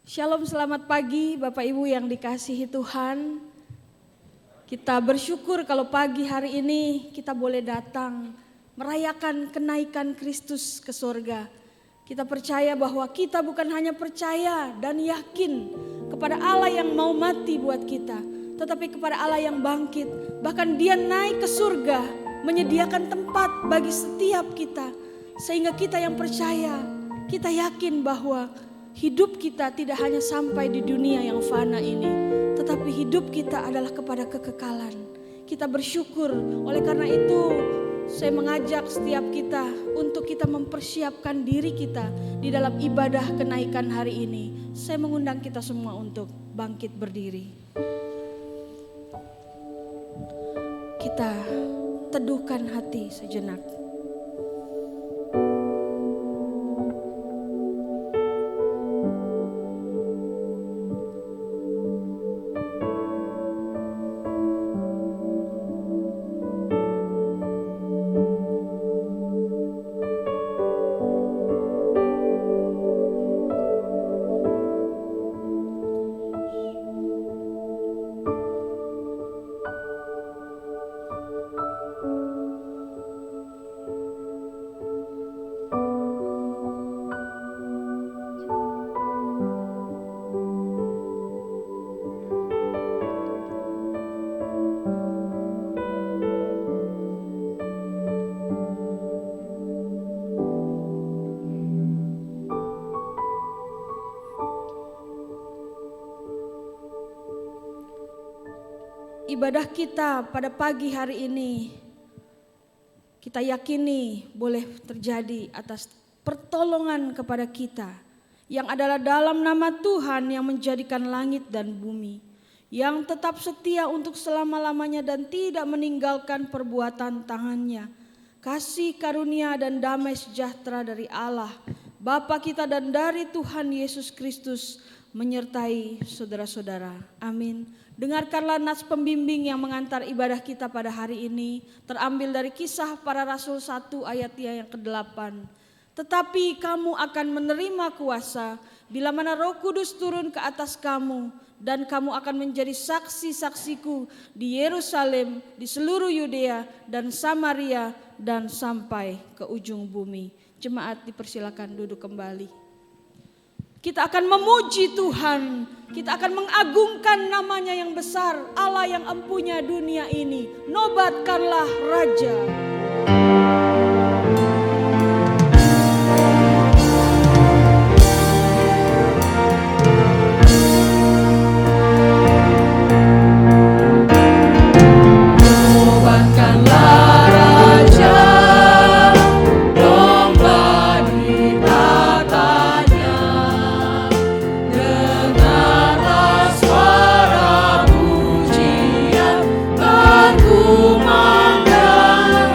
Shalom, selamat pagi Bapak Ibu yang dikasihi Tuhan. Kita bersyukur kalau pagi hari ini kita boleh datang merayakan kenaikan Kristus ke surga. Kita percaya bahwa kita bukan hanya percaya dan yakin kepada Allah yang mau mati buat kita, tetapi kepada Allah yang bangkit. Bahkan Dia naik ke surga menyediakan tempat bagi setiap kita. Sehingga kita yang percaya, kita yakin bahwa hidup kita tidak hanya sampai di dunia yang fana ini, tetapi hidup kita adalah kepada kekekalan. Kita bersyukur, oleh karena itu saya mengajak setiap kita untuk kita mempersiapkan diri kita di dalam ibadah kenaikan hari ini. Saya mengundang kita semua untuk bangkit berdiri. Kita teduhkan hati sejenak. Ibadah kita pada pagi hari ini kita yakini boleh terjadi atas pertolongan kepada kita yang adalah dalam nama Tuhan yang menjadikan langit dan bumi, yang tetap setia untuk selama-lamanya dan tidak meninggalkan perbuatan tangannya. Kasih karunia dan damai sejahtera dari Allah Bapa kita dan dari Tuhan Yesus Kristus menyertai saudara-saudara. Amin. Dengarkanlah nats pembimbing yang mengantar ibadah kita pada hari ini, terambil dari Kisah Para Rasul 1 ayatnya yang ke-8. Tetapi kamu akan menerima kuasa bila mana Roh Kudus turun ke atas kamu, dan kamu akan menjadi saksi-saksiku di Yerusalem, di seluruh Yudea dan Samaria dan sampai ke ujung bumi. Jemaat dipersilakan duduk kembali. Kita akan memuji Tuhan, kita akan mengagungkan namanya yang besar, Allah yang empunya dunia ini. Nobatkanlah Raja. Kumandang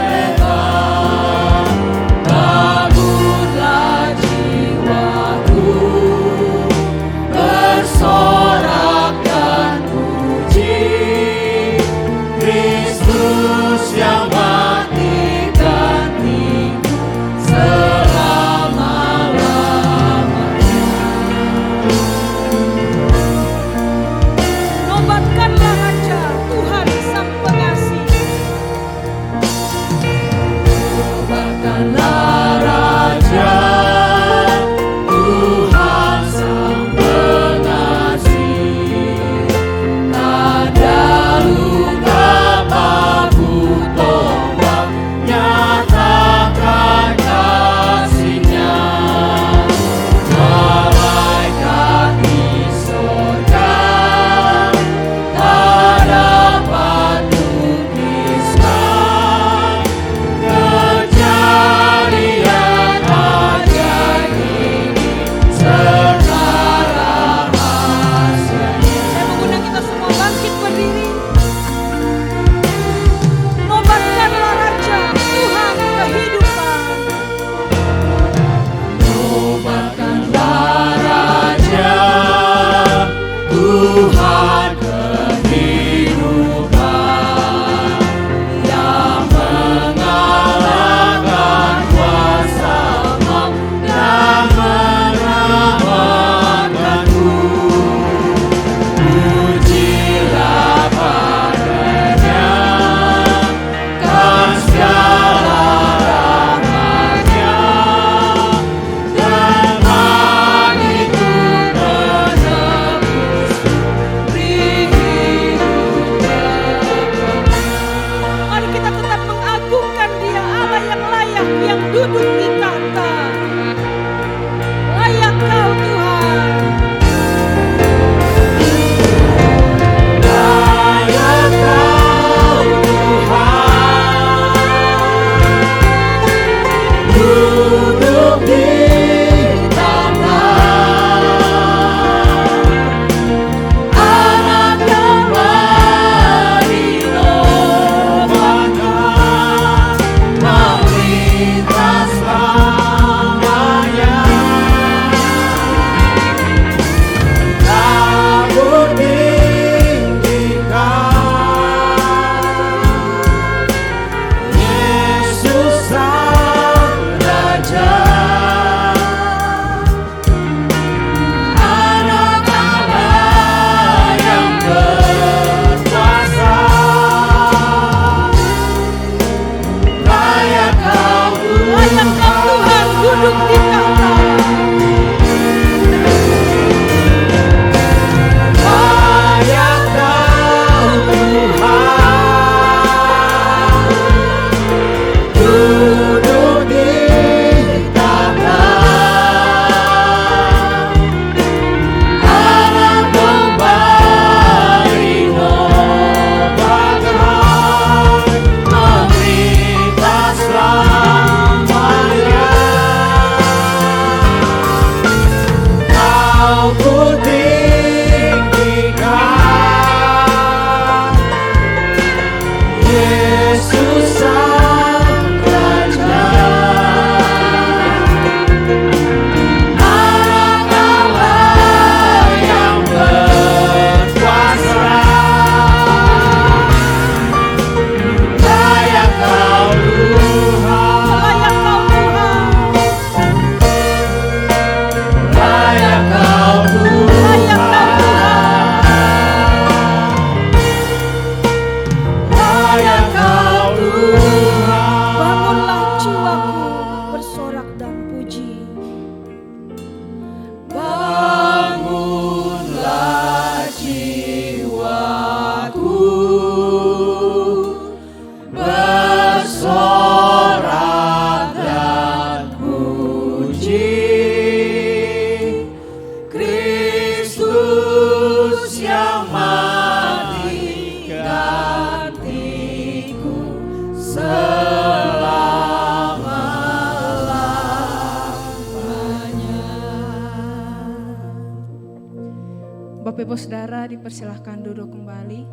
Bapak Ibu Saudara dipersilahkan duduk kembali.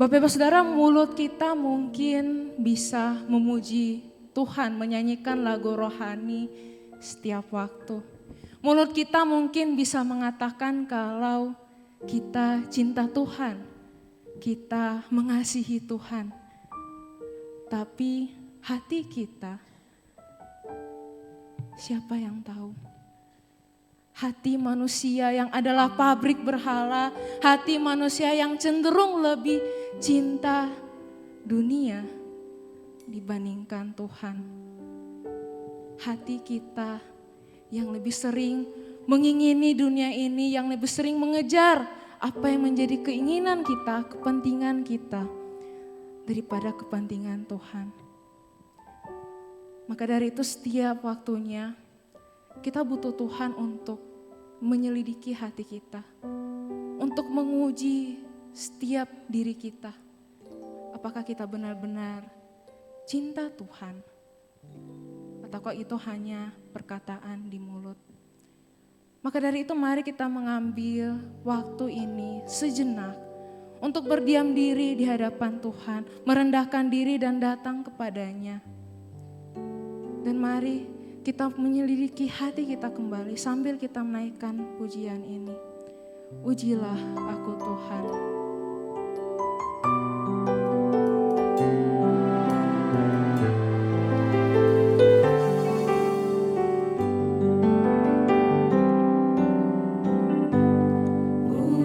Bapak Ibu Saudara, mulut kita mungkin bisa memuji Tuhan, menyanyikan lagu rohani setiap waktu. Mulut kita mungkin bisa mengatakan kalau kita cinta Tuhan, kita mengasihi Tuhan. Tapi hati kita, siapa yang tahu? Hati manusia yang adalah pabrik berhala, hati manusia yang cenderung lebih cinta dunia dibandingkan Tuhan. Hati kita yang lebih sering mengingini dunia ini, yang lebih sering mengejar apa yang menjadi keinginan kita, kepentingan kita, daripada kepentingan Tuhan. Maka dari itu setiap waktunya kita butuh Tuhan untuk menyelidiki hati kita, untuk menguji setiap diri kita. Apakah kita benar-benar cinta Tuhan? Ataukah itu hanya perkataan di mulut? Maka dari itu mari kita mengambil waktu ini sejenak untuk berdiam diri di hadapan Tuhan, merendahkan diri dan datang kepadanya. Dan mari kita menyelidiki hati kita kembali sambil kita menaikkan pujian ini. Ujilah aku Tuhan.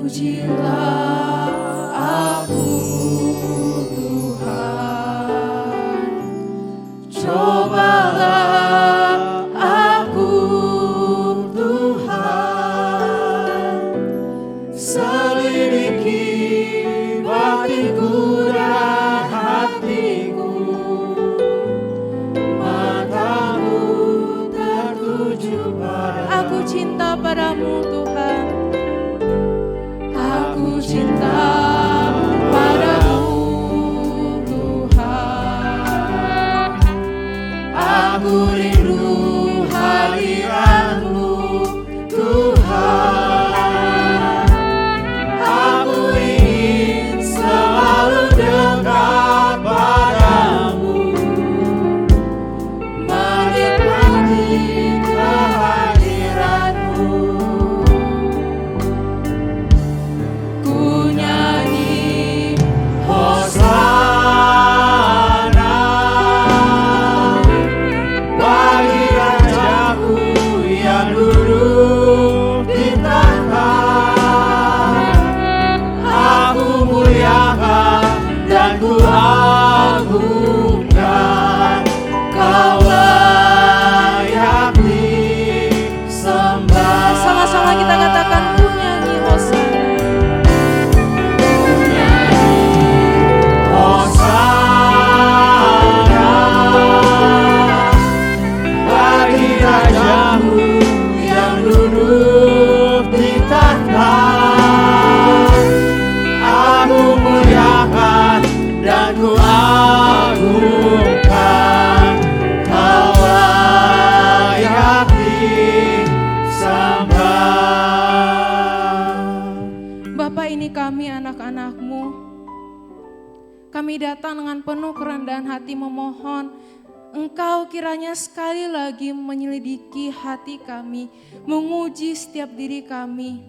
Ujilah aku Tuhan, cobalah aku Tuhan, selidiki batiku dan hatiku, mataku tertuju padamu. Aku cinta padamu Tuhan, aku cinta padamu Tuhan, aku rindu hadirat-Mu Tuhan, aku ingin selalu dekat padamu, menikmati kehadirat-Mu. Ku nyanyi Hosana bagi Kami datang dengan penuh kerendahan hati memohon Engkau kiranya sekali lagi menyelidiki hati kami, menguji setiap diri kami.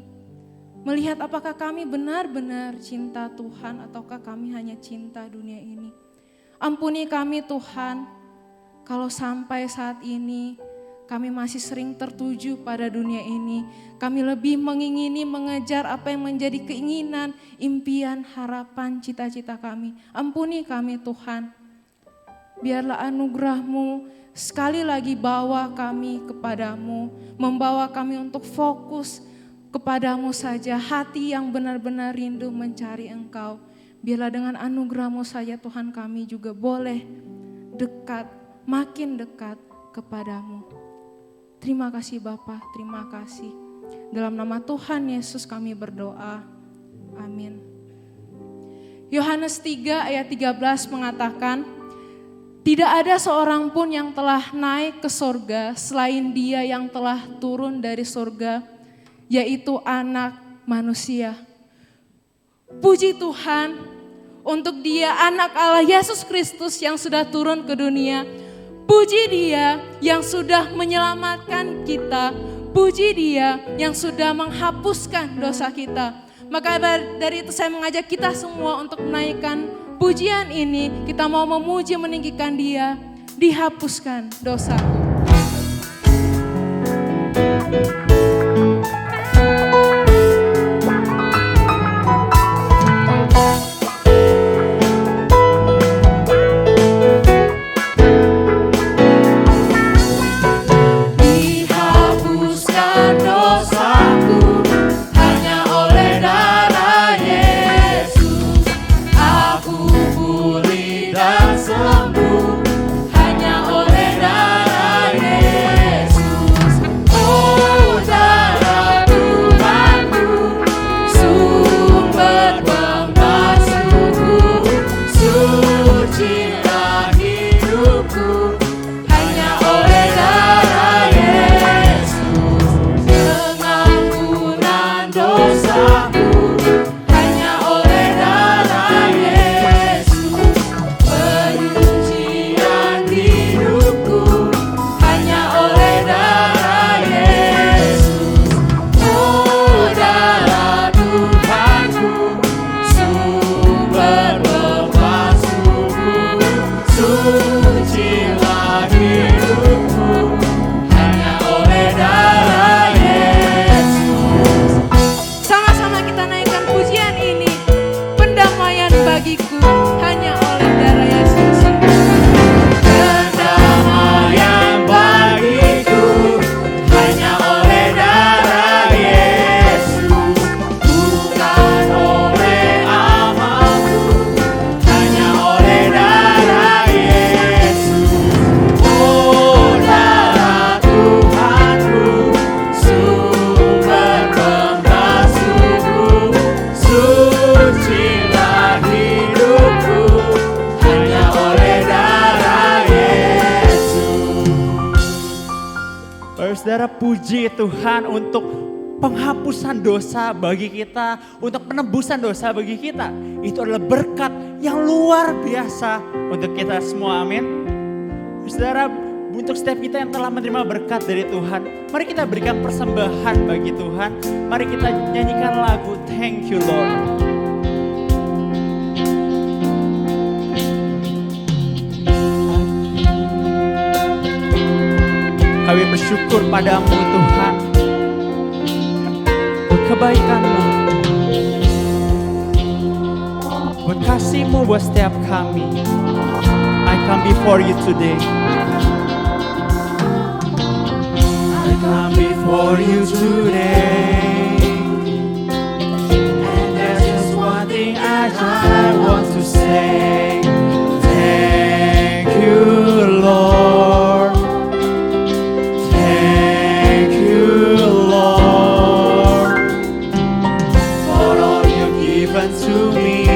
Melihat apakah kami benar-benar cinta Tuhan ataukah kami hanya cinta dunia ini. Ampuni kami Tuhan, kalau sampai saat ini kami masih sering tertuju pada dunia ini. Kami lebih mengingini mengejar apa yang menjadi keinginan, impian, harapan, cita-cita kami. Ampuni kami Tuhan. Biarlah anugerah-Mu sekali lagi bawa kami kepadamu, membawa kami untuk fokus kepadamu saja, hati yang benar-benar rindu mencari Engkau. Biarlah dengan anugerah-Mu saja Tuhan kami juga boleh dekat, makin dekat kepadamu. Terima kasih Bapa, terima kasih. Dalam nama Tuhan Yesus kami berdoa, amin. Yohanes 3 ayat 13 mengatakan, tidak ada seorang pun yang telah naik ke sorga selain Dia yang telah turun dari sorga, yaitu Anak Manusia. Puji Tuhan untuk Dia Anak Allah Yesus Kristus yang sudah turun ke dunia. Puji Dia yang sudah menyelamatkan kita. Puji Dia yang sudah menghapuskan dosa kita. Maka dari itu saya mengajak kita semua untuk menaikkan pujian ini. Kita mau memuji meninggikan Dia. Dihapuskan dosaku. Saudara, puji Tuhan untuk penghapusan dosa bagi kita, untuk penebusan dosa bagi kita. Itu adalah berkat yang luar biasa untuk kita semua, amin. Saudara, untuk setiap kita yang telah menerima berkat dari Tuhan, mari kita berikan persembahan bagi Tuhan. Mari kita nyanyikan lagu Thank You Lord. Kami bersyukur padamu Tuhan, buat kebaikan-Mu, buat kasih-Mu buat setiap kami. I come before you today. I come before you today. And there's just one thing I want to say. Thank you Lord. To me,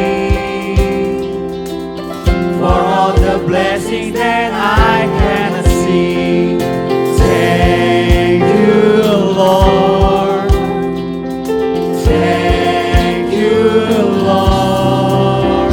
for all the blessings that I cannot see. Thank you, Lord. Thank you, Lord.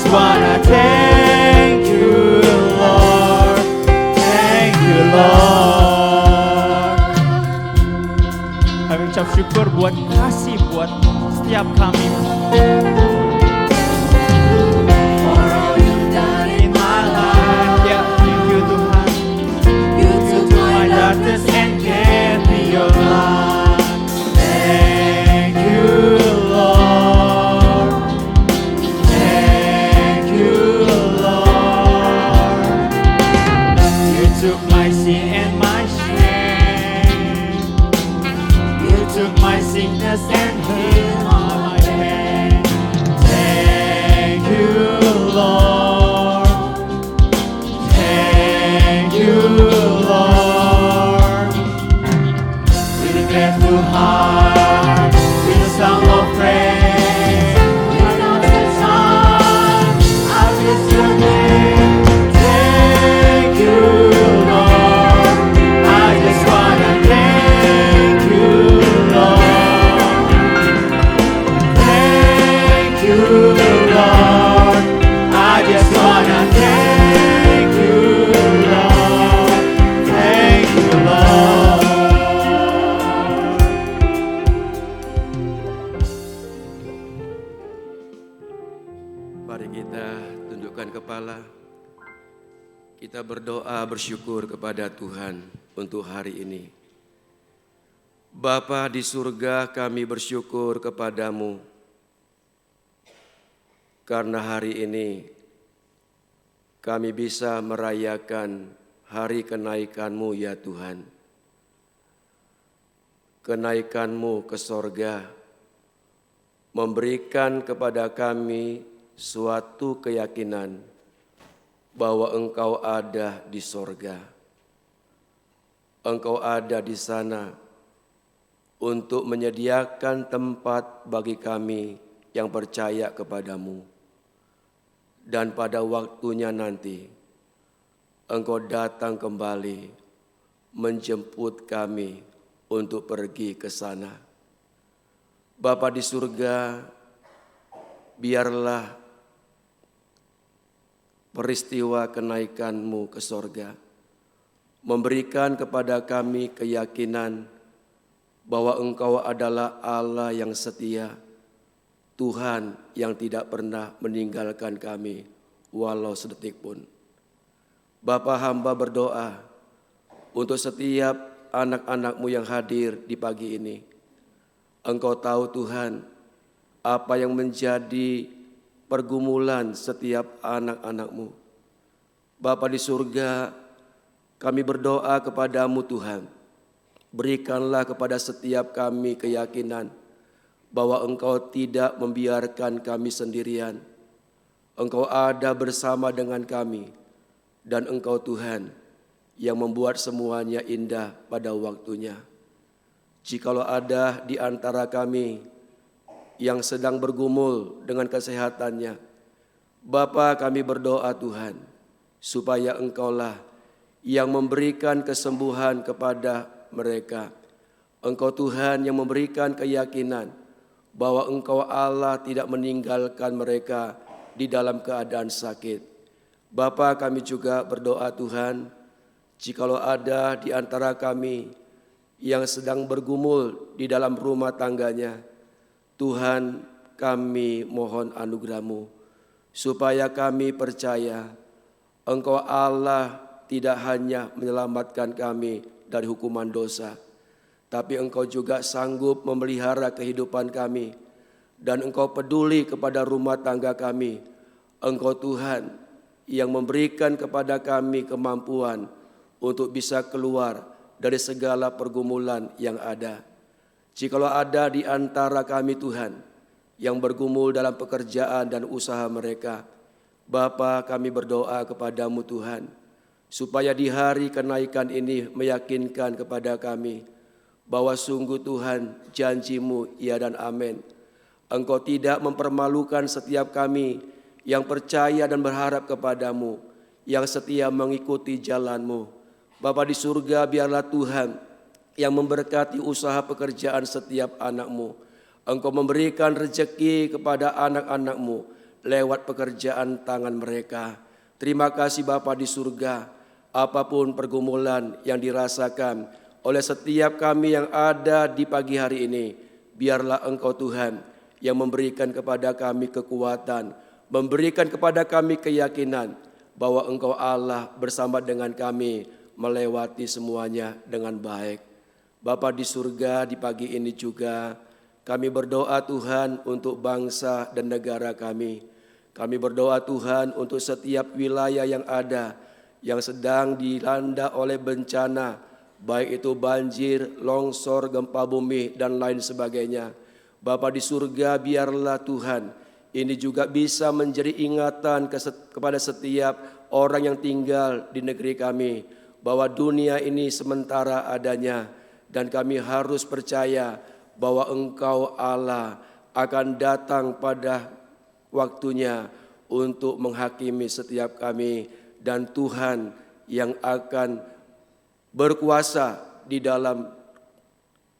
just wanna thank you, Lord. Thank you, Lord. Kami ucap syukur buat kasih buat setiap kami. For all you've done in my life. Ya, thank you Tuhan. You took my darkness and gave me your light. Thank you, Lord. Thank you, Lord. You took my sin and my shame. You took my sickness and healed all my pain. Thank you, Lord. Thank you, Lord. With a grateful heart, with a song of praise, with an awesome song, I'll bless your name. Thank you, Lord. I just wanna thank you, Lord. Thank you, Lord. I just wanna thank you, Lord. Thank you, Lord. Mari kita tundukkan kepala. Kita berdoa bersyukur kepada Tuhan untuk hari ini. Bapa di surga, kami bersyukur kepadamu karena hari ini kami bisa merayakan hari kenaikan-Mu ya Tuhan. Kenaikan-Mu ke sorga memberikan kepada kami suatu keyakinan bahwa Engkau ada di sorga. Engkau ada di sana untuk menyediakan tempat bagi kami yang percaya kepadamu. Dan pada waktunya nanti, Engkau datang kembali menjemput kami untuk pergi ke sana. Bapa di surga, biarlah peristiwa kenaikan-Mu ke sorga memberikan kepada kami keyakinan bahwa Engkau adalah Allah yang setia, Tuhan yang tidak pernah meninggalkan kami walau sedetik pun. Bapa, hamba berdoa untuk setiap anak-anak-Mu yang hadir di pagi ini. Engkau tahu Tuhan apa yang menjadi pergumulan setiap anak-anak-Mu. Bapa di surga, kami berdoa kepadamu Tuhan. Berikanlah kepada setiap kami keyakinan bahwa Engkau tidak membiarkan kami sendirian. Engkau ada bersama dengan kami. Dan Engkau Tuhan yang membuat semuanya indah pada waktunya. Jikalau ada di antara kami yang sedang bergumul dengan kesehatannya, Bapa, kami berdoa Tuhan, supaya Engkaulah yang memberikan kesembuhan kepada mereka. Engkau Tuhan yang memberikan keyakinan bahwa Engkau Allah tidak meninggalkan mereka di dalam keadaan sakit. Bapa, kami juga berdoa Tuhan, jikalau ada di antara kami yang sedang bergumul di dalam rumah tangganya, Tuhan, kami mohon anugerah-Mu, supaya kami percaya Engkau Allah tidak hanya menyelamatkan kami dari hukuman dosa, tapi Engkau juga sanggup memelihara kehidupan kami, dan Engkau peduli kepada rumah tangga kami. Engkau Tuhan yang memberikan kepada kami kemampuan untuk bisa keluar dari segala pergumulan yang ada. Jikalau ada di antara kami Tuhan yang bergumul dalam pekerjaan dan usaha mereka, Bapa, kami berdoa kepadamu Tuhan, supaya di hari kenaikan ini meyakinkan kepada kami bahwa sungguh Tuhan janji-Mu ya dan amin. Engkau tidak mempermalukan setiap kami yang percaya dan berharap kepadamu, yang setia mengikuti jalan-Mu. Bapa di surga, biarlah Tuhan yang memberkati usaha pekerjaan setiap anak-Mu. Engkau memberikan rezeki kepada anak-anak-Mu lewat pekerjaan tangan mereka. Terima kasih Bapa di surga, apapun pergumulan yang dirasakan oleh setiap kami yang ada di pagi hari ini, biarlah Engkau Tuhan yang memberikan kepada kami kekuatan, memberikan kepada kami keyakinan bahwa Engkau Allah bersama dengan kami melewati semuanya dengan baik. Bapa di surga, di pagi ini juga kami berdoa Tuhan untuk bangsa dan negara kami. Kami berdoa Tuhan untuk setiap wilayah yang ada yang sedang dilanda oleh bencana, baik itu banjir, longsor, gempa bumi, dan lain sebagainya. Bapa di surga, biarlah Tuhan ini juga bisa menjadi ingatan kepada setiap orang yang tinggal di negeri kami, bahwa dunia ini sementara adanya, dan kami harus percaya bahwa Engkau Allah akan datang pada waktunya untuk menghakimi setiap kami, dan Tuhan yang akan berkuasa di dalam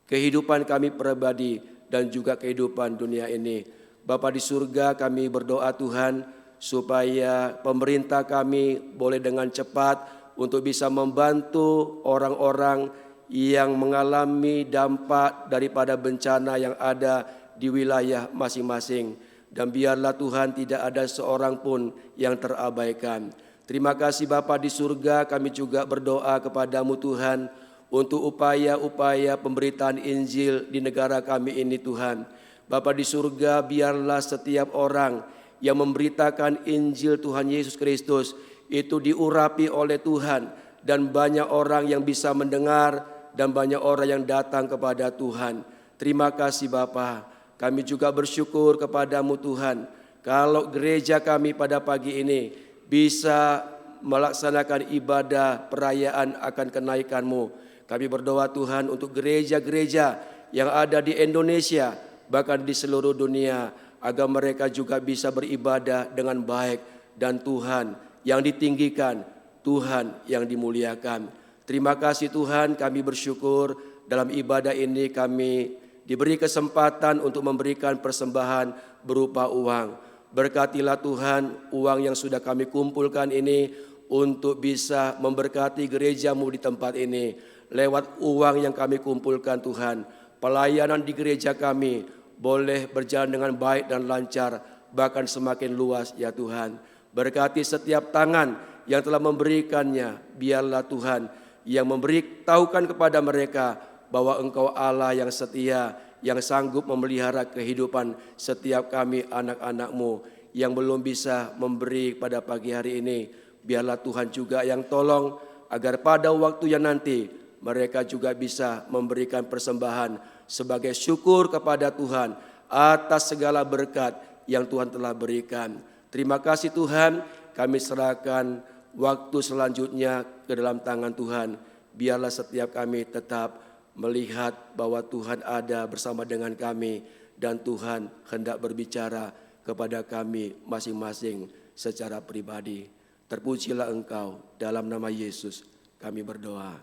kehidupan kami pribadi dan juga kehidupan dunia ini. Bapa di surga, kami berdoa Tuhan supaya pemerintah kami boleh dengan cepat untuk bisa membantu orang-orang yang mengalami dampak daripada bencana yang ada di wilayah masing-masing. Dan biarlah Tuhan tidak ada seorang pun yang terabaikan. Terima kasih Bapa di surga, kami juga berdoa kepadamu Tuhan untuk upaya-upaya pemberitaan Injil di negara kami ini Tuhan. Bapa di surga, biarlah setiap orang yang memberitakan Injil Tuhan Yesus Kristus itu diurapi oleh Tuhan, dan banyak orang yang bisa mendengar dan banyak orang yang datang kepada Tuhan. Terima kasih Bapa. Kami juga bersyukur kepadamu Tuhan, kalau gereja kami pada pagi ini bisa melaksanakan ibadah perayaan akan kenaikan-Mu. Kami berdoa Tuhan untuk gereja-gereja yang ada di Indonesia, bahkan di seluruh dunia, agar mereka juga bisa beribadah dengan baik, dan Tuhan yang ditinggikan, Tuhan yang dimuliakan. Terima kasih Tuhan, kami bersyukur dalam ibadah ini kami diberi kesempatan untuk memberikan persembahan berupa uang. Berkatilah Tuhan uang yang sudah kami kumpulkan ini untuk bisa memberkati gereja-Mu di tempat ini. Lewat uang yang kami kumpulkan Tuhan, pelayanan di gereja kami boleh berjalan dengan baik dan lancar, bahkan semakin luas ya Tuhan. Berkati setiap tangan yang telah memberikannya, biarlah Tuhan yang memberitahukan kepada mereka bahwa Engkau Allah yang setia, yang sanggup memelihara kehidupan setiap kami anak-anak-Mu yang belum bisa memberi pada pagi hari ini. Biarlah Tuhan juga yang tolong agar pada waktunya nanti mereka juga bisa memberikan persembahan sebagai syukur kepada Tuhan atas segala berkat yang Tuhan telah berikan. Terima kasih Tuhan, kami serahkan waktu selanjutnya ke dalam tangan Tuhan. Biarlah setiap kami tetap melihat bahwa Tuhan ada bersama dengan kami, dan Tuhan hendak berbicara kepada kami masing-masing secara pribadi. Terpujilah Engkau, dalam nama Yesus kami berdoa.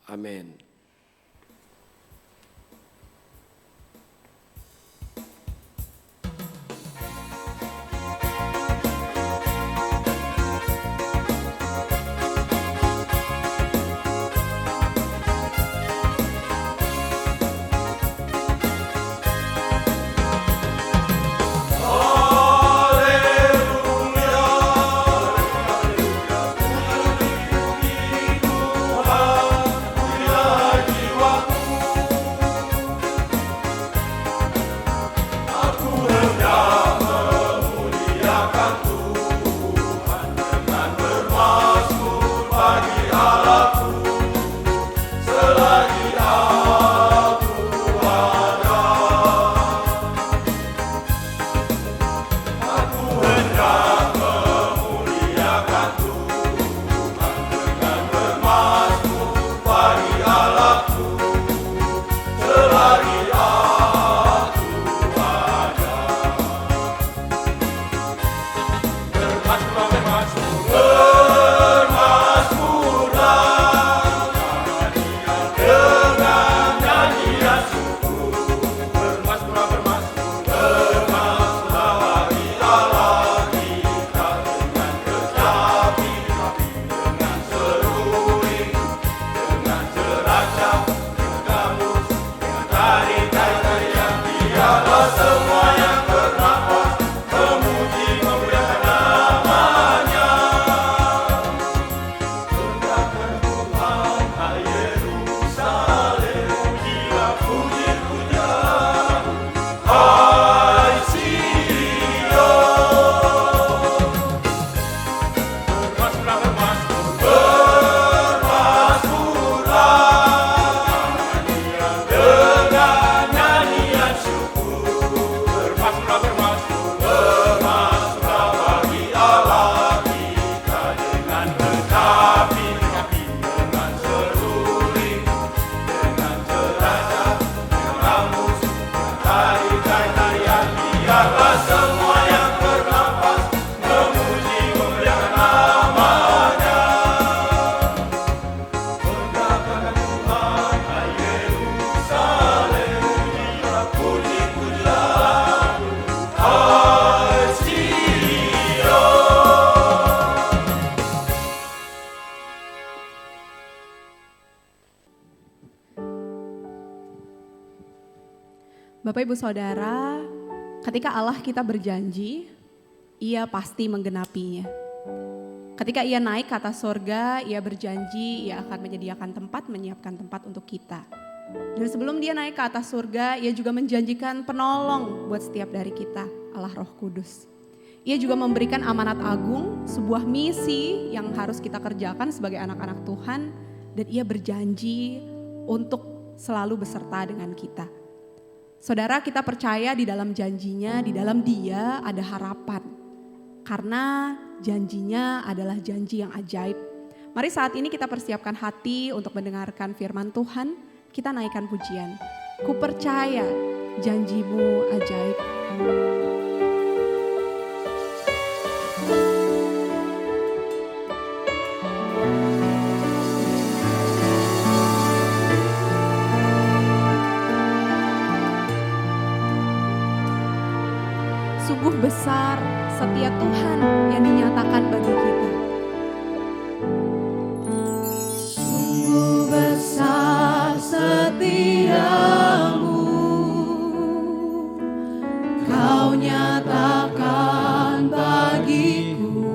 Amin. Hallelujah. Bapak Ibu Saudara, ketika Allah kita berjanji, Ia pasti menggenapinya. Ketika Ia naik ke atas surga, Ia berjanji Ia akan menyediakan tempat, menyiapkan tempat untuk kita. Dan sebelum Dia naik ke atas surga, Ia juga menjanjikan penolong buat setiap dari kita, Allah Roh Kudus. Ia juga memberikan amanat agung, sebuah misi yang harus kita kerjakan sebagai anak-anak Tuhan, dan Ia berjanji untuk selalu beserta dengan kita. Saudara, kita percaya di dalam janjinya, di dalam Dia ada harapan. Karena janjinya adalah janji yang ajaib. Mari saat ini kita persiapkan hati untuk mendengarkan firman Tuhan. Kita naikkan pujian. Ku percaya janjimu ajaib. Sungguh besar setia Tuhan yang dinyatakan bagi kita. Sungguh besar setiamu, Kau nyatakan bagiku.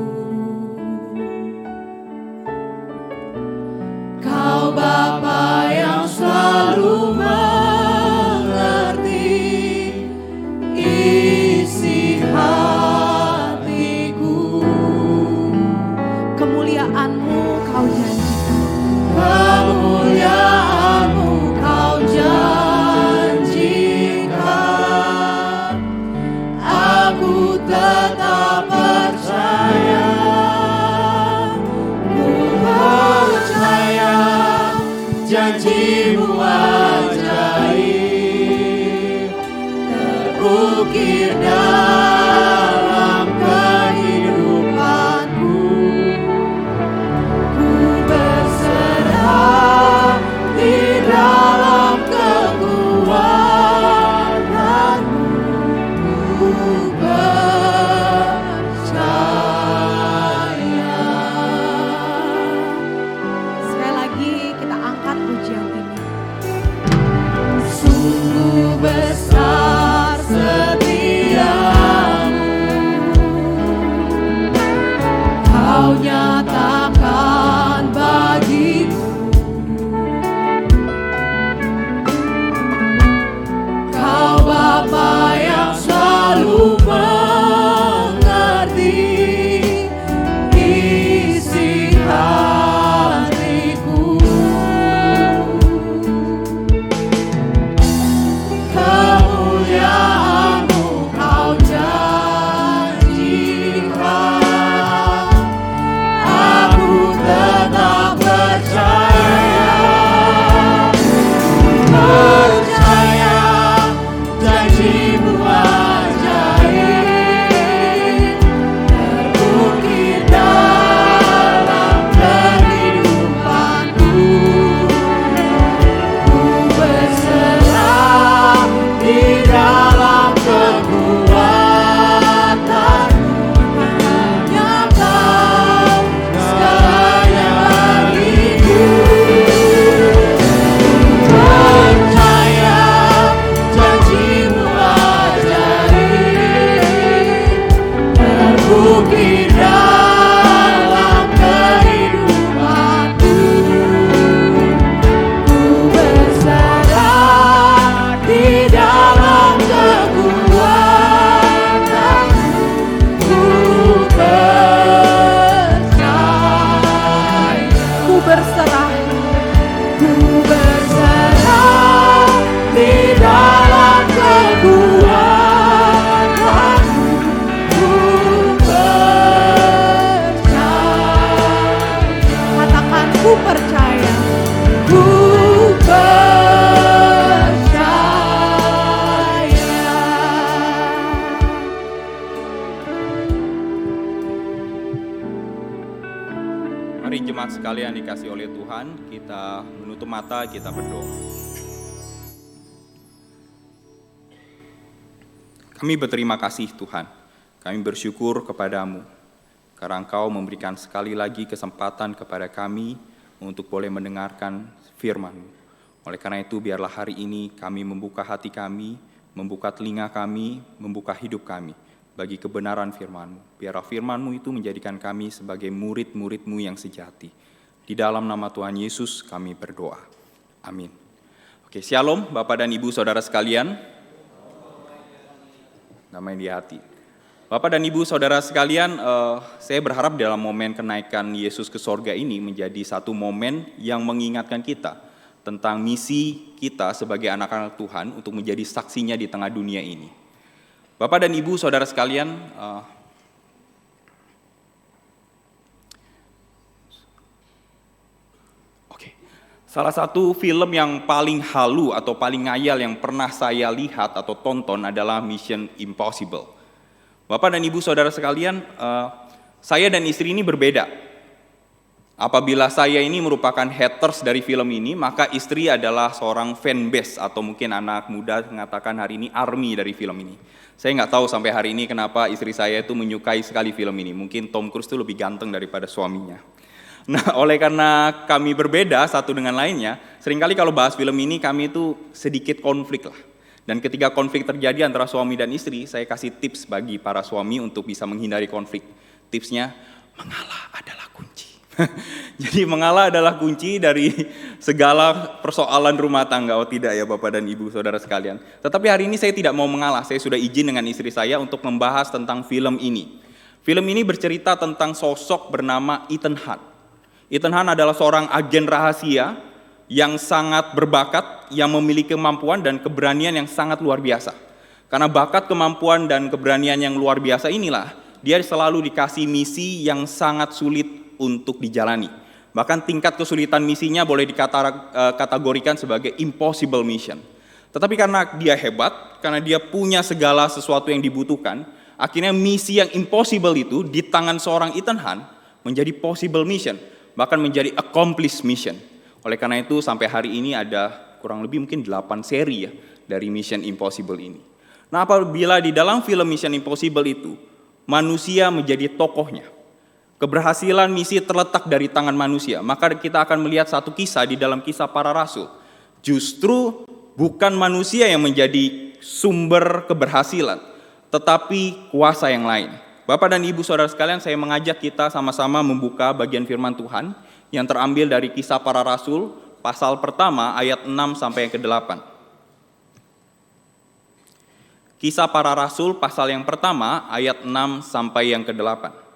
Kau Bapa yang selalu mengerti isi hatiku. Kemuliaan-Mu Kau janjikan. Kemuliaan-Mu Kau janjikan. Aku tetap percaya. Ku percaya janji-Mu ajaib terukir dalam kehidupanku. Ku berserah di dalam kekuatan-Mu. Ku percaya. Sekali lagi kita angkat pujian ini. Sungguh besar setiamu, Kau nyatakan bagiku. Kau Bapa yang selalu mengerti isi hatiku. Kemuliaan-Mu Kau janjikan. Aku tetap percaya. Percaya janji-Mu ajaib terukir dalam kehidupanku. Ku berserah di dalam kekuatan-Mu. Hanya Kau segalanya bagiku. Percaya janji-Mu ajaib terbukti dalam kehidupanku. Ku berserah di dalam kekuatan-Mu. Ku percaya. Ku berserah. Ku berserah di dalam kekuatan-Mu. Ku percaya. Mari jemaat sekalian dikasih oleh Tuhan, kita menutup mata, kita berdoa. Kami berterima kasih Tuhan, kami bersyukur kepadamu, karena Engkau memberikan sekali lagi kesempatan kepada kami untuk boleh mendengarkan firman-Mu. Oleh karena itu, biarlah hari ini kami membuka hati kami, membuka telinga kami, membuka hidup kami bagi kebenaran firman-Mu. Biarlah firman-Mu itu menjadikan kami sebagai murid-murid-Mu yang sejati. Di dalam nama Tuhan Yesus kami berdoa. Amin. Oke, shalom Bapak dan Ibu Saudara sekalian. Damai di hati. Bapak dan Ibu Saudara sekalian, saya berharap dalam momen kenaikan Yesus ke sorga ini menjadi satu momen yang mengingatkan kita tentang misi kita sebagai anak-anak Tuhan untuk menjadi saksinya di tengah dunia ini. Bapak dan Ibu Saudara sekalian, salah satu film yang paling halu atau paling ngayal yang pernah saya lihat atau tonton adalah Mission Impossible. Bapak dan Ibu Saudara sekalian, saya dan istri ini berbeda. Apabila saya ini merupakan haters dari film ini, maka istri adalah seorang fanbase atau mungkin anak muda mengatakan hari ini army dari film ini. Saya nggak tahu sampai hari ini kenapa istri saya itu menyukai sekali film ini. Mungkin Tom Cruise itu lebih ganteng daripada suaminya. Nah, oleh karena kami berbeda satu dengan lainnya, seringkali kalau bahas film ini kami itu sedikit konflik lah. Dan ketika konflik terjadi antara suami dan istri, saya kasih tips bagi para suami untuk bisa menghindari konflik. Tipsnya, mengalah adalah kunci. Jadi mengalah adalah kunci dari segala persoalan rumah tangga. Oh tidak ya Bapak dan Ibu Saudara sekalian. Tetapi hari ini saya tidak mau mengalah, saya sudah izin dengan istri saya untuk membahas tentang film ini. Film ini bercerita tentang sosok bernama Ethan Hunt. Ethan Hunt adalah seorang agen rahasia yang sangat berbakat, yang memiliki kemampuan dan keberanian yang sangat luar biasa. Karena bakat, kemampuan, dan keberanian yang luar biasa inilah, dia selalu dikasih misi yang sangat sulit untuk dijalani. Bahkan tingkat kesulitan misinya boleh dikategorikan sebagai impossible mission. Tetapi karena dia hebat, karena dia punya segala sesuatu yang dibutuhkan, akhirnya misi yang impossible itu di tangan seorang Ethan Hunt menjadi possible mission, bahkan menjadi accomplished mission. Oleh karena itu sampai hari ini ada kurang lebih mungkin 8 seri ya dari Mission Impossible ini. Nah, apabila di dalam film Mission Impossible itu manusia menjadi tokohnya, keberhasilan misi terletak dari tangan manusia, maka kita akan melihat satu kisah di dalam Kisah Para Rasul. Justru bukan manusia yang menjadi sumber keberhasilan, tetapi kuasa yang lain. Bapak dan Ibu Saudara sekalian, saya mengajak kita sama-sama membuka bagian firman Tuhan yang terambil dari Kisah Para Rasul, pasal pertama ayat 6 sampai yang ke-8. Kisah Para Rasul, pasal yang pertama ayat 6 sampai yang ke-8.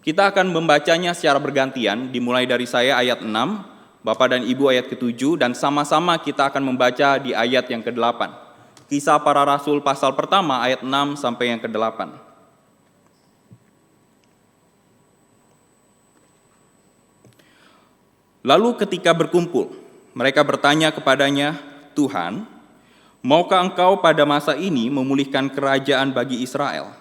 Kita akan membacanya secara bergantian, dimulai dari saya ayat 6, Bapak dan Ibu ayat ke-7, dan sama-sama kita akan membaca di ayat yang ke-8. Kisah Para Rasul pasal pertama ayat 6 sampai yang ke-8. Lalu ketika berkumpul, mereka bertanya kepadanya, Tuhan, maukah engkau pada masa ini memulihkan kerajaan bagi Israel?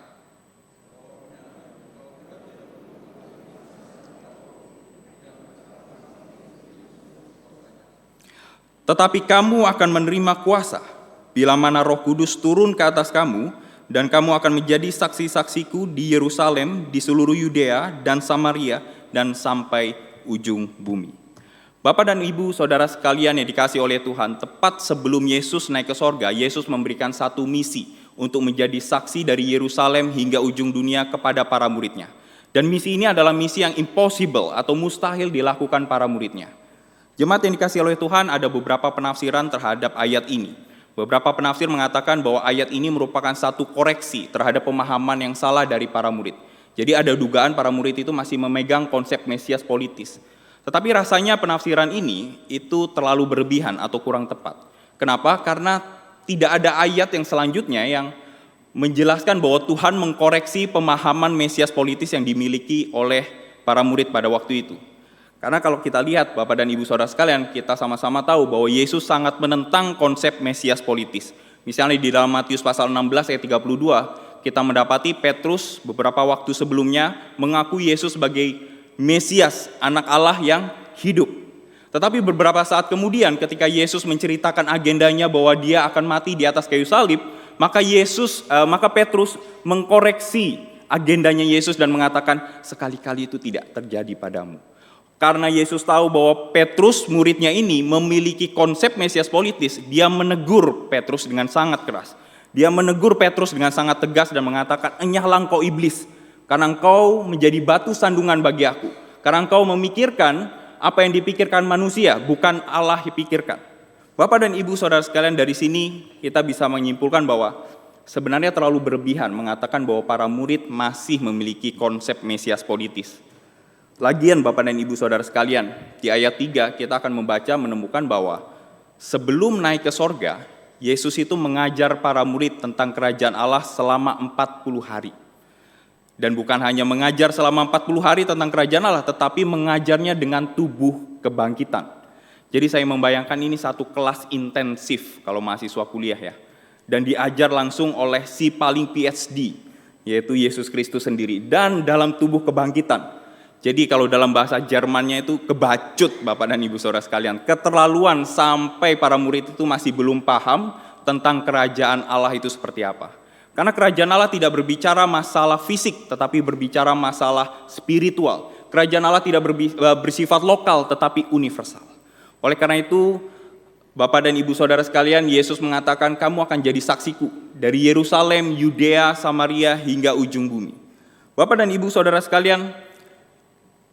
Tetapi kamu akan menerima kuasa, bila mana Roh Kudus turun ke atas kamu, dan kamu akan menjadi saksi-saksiku di Yerusalem, di seluruh Yudea dan Samaria, dan sampai ujung bumi. Bapak dan Ibu Saudara sekalian yang dikasihi oleh Tuhan, tepat sebelum Yesus naik ke sorga, Yesus memberikan satu misi untuk menjadi saksi dari Yerusalem hingga ujung dunia kepada para muridnya. Dan misi ini adalah misi yang impossible atau mustahil dilakukan para muridnya. Jemaat yang dikasihi oleh Tuhan, ada beberapa penafsiran terhadap ayat ini. Beberapa penafsir mengatakan bahwa ayat ini merupakan satu koreksi terhadap pemahaman yang salah dari para murid. Jadi ada dugaan para murid itu masih memegang konsep Mesias politis. Tetapi rasanya penafsiran ini itu terlalu berlebihan atau kurang tepat. Kenapa? Karena tidak ada ayat yang selanjutnya yang menjelaskan bahwa Tuhan mengkoreksi pemahaman Mesias politis yang dimiliki oleh para murid pada waktu itu. Karena kalau kita lihat Bapak dan Ibu Saudara sekalian, kita sama-sama tahu bahwa Yesus sangat menentang konsep Mesias politis. Misalnya di dalam Matius pasal 16 ayat 32, kita mendapati Petrus beberapa waktu sebelumnya mengaku Yesus sebagai Mesias, anak Allah yang hidup. Tetapi beberapa saat kemudian ketika Yesus menceritakan agendanya bahwa dia akan mati di atas kayu salib, maka Petrus mengkoreksi agendanya Yesus dan mengatakan, sekali-kali itu tidak terjadi padamu. Karena Yesus tahu bahwa Petrus, muridnya ini, memiliki konsep Mesias politis, dia menegur Petrus dengan sangat keras. Dia menegur Petrus dengan sangat tegas dan mengatakan, enyahlah engkau iblis, karena engkau menjadi batu sandungan bagi aku. Karena engkau memikirkan apa yang dipikirkan manusia, bukan Allah dipikirkan. Bapak dan Ibu saudara sekalian, dari sini kita bisa menyimpulkan bahwa sebenarnya terlalu berlebihan mengatakan bahwa para murid masih memiliki konsep Mesias politis. Lagian Bapak dan Ibu saudara sekalian, di ayat 3 kita akan menemukan bahwa sebelum naik ke sorga, Yesus itu mengajar para murid tentang kerajaan Allah selama 40 hari. Dan bukan hanya mengajar selama 40 hari tentang kerajaan Allah, tetapi mengajarnya dengan tubuh kebangkitan. Jadi saya membayangkan ini satu kelas intensif kalau mahasiswa kuliah ya. Dan diajar langsung oleh si paling PhD, yaitu Yesus Kristus sendiri. Dan dalam tubuh kebangkitan. Jadi kalau dalam bahasa Jermannya itu kebacut Bapak dan Ibu saudara sekalian. Keterlaluan sampai para murid itu masih belum paham tentang kerajaan Allah itu seperti apa. Karena kerajaan Allah tidak berbicara masalah fisik, tetapi berbicara masalah spiritual. Kerajaan Allah tidak bersifat lokal, tetapi universal. Oleh karena itu, Bapak dan Ibu saudara sekalian, Yesus mengatakan kamu akan jadi saksiku dari Yerusalem, Yudea, Samaria, hingga ujung bumi. Bapak dan Ibu saudara sekalian,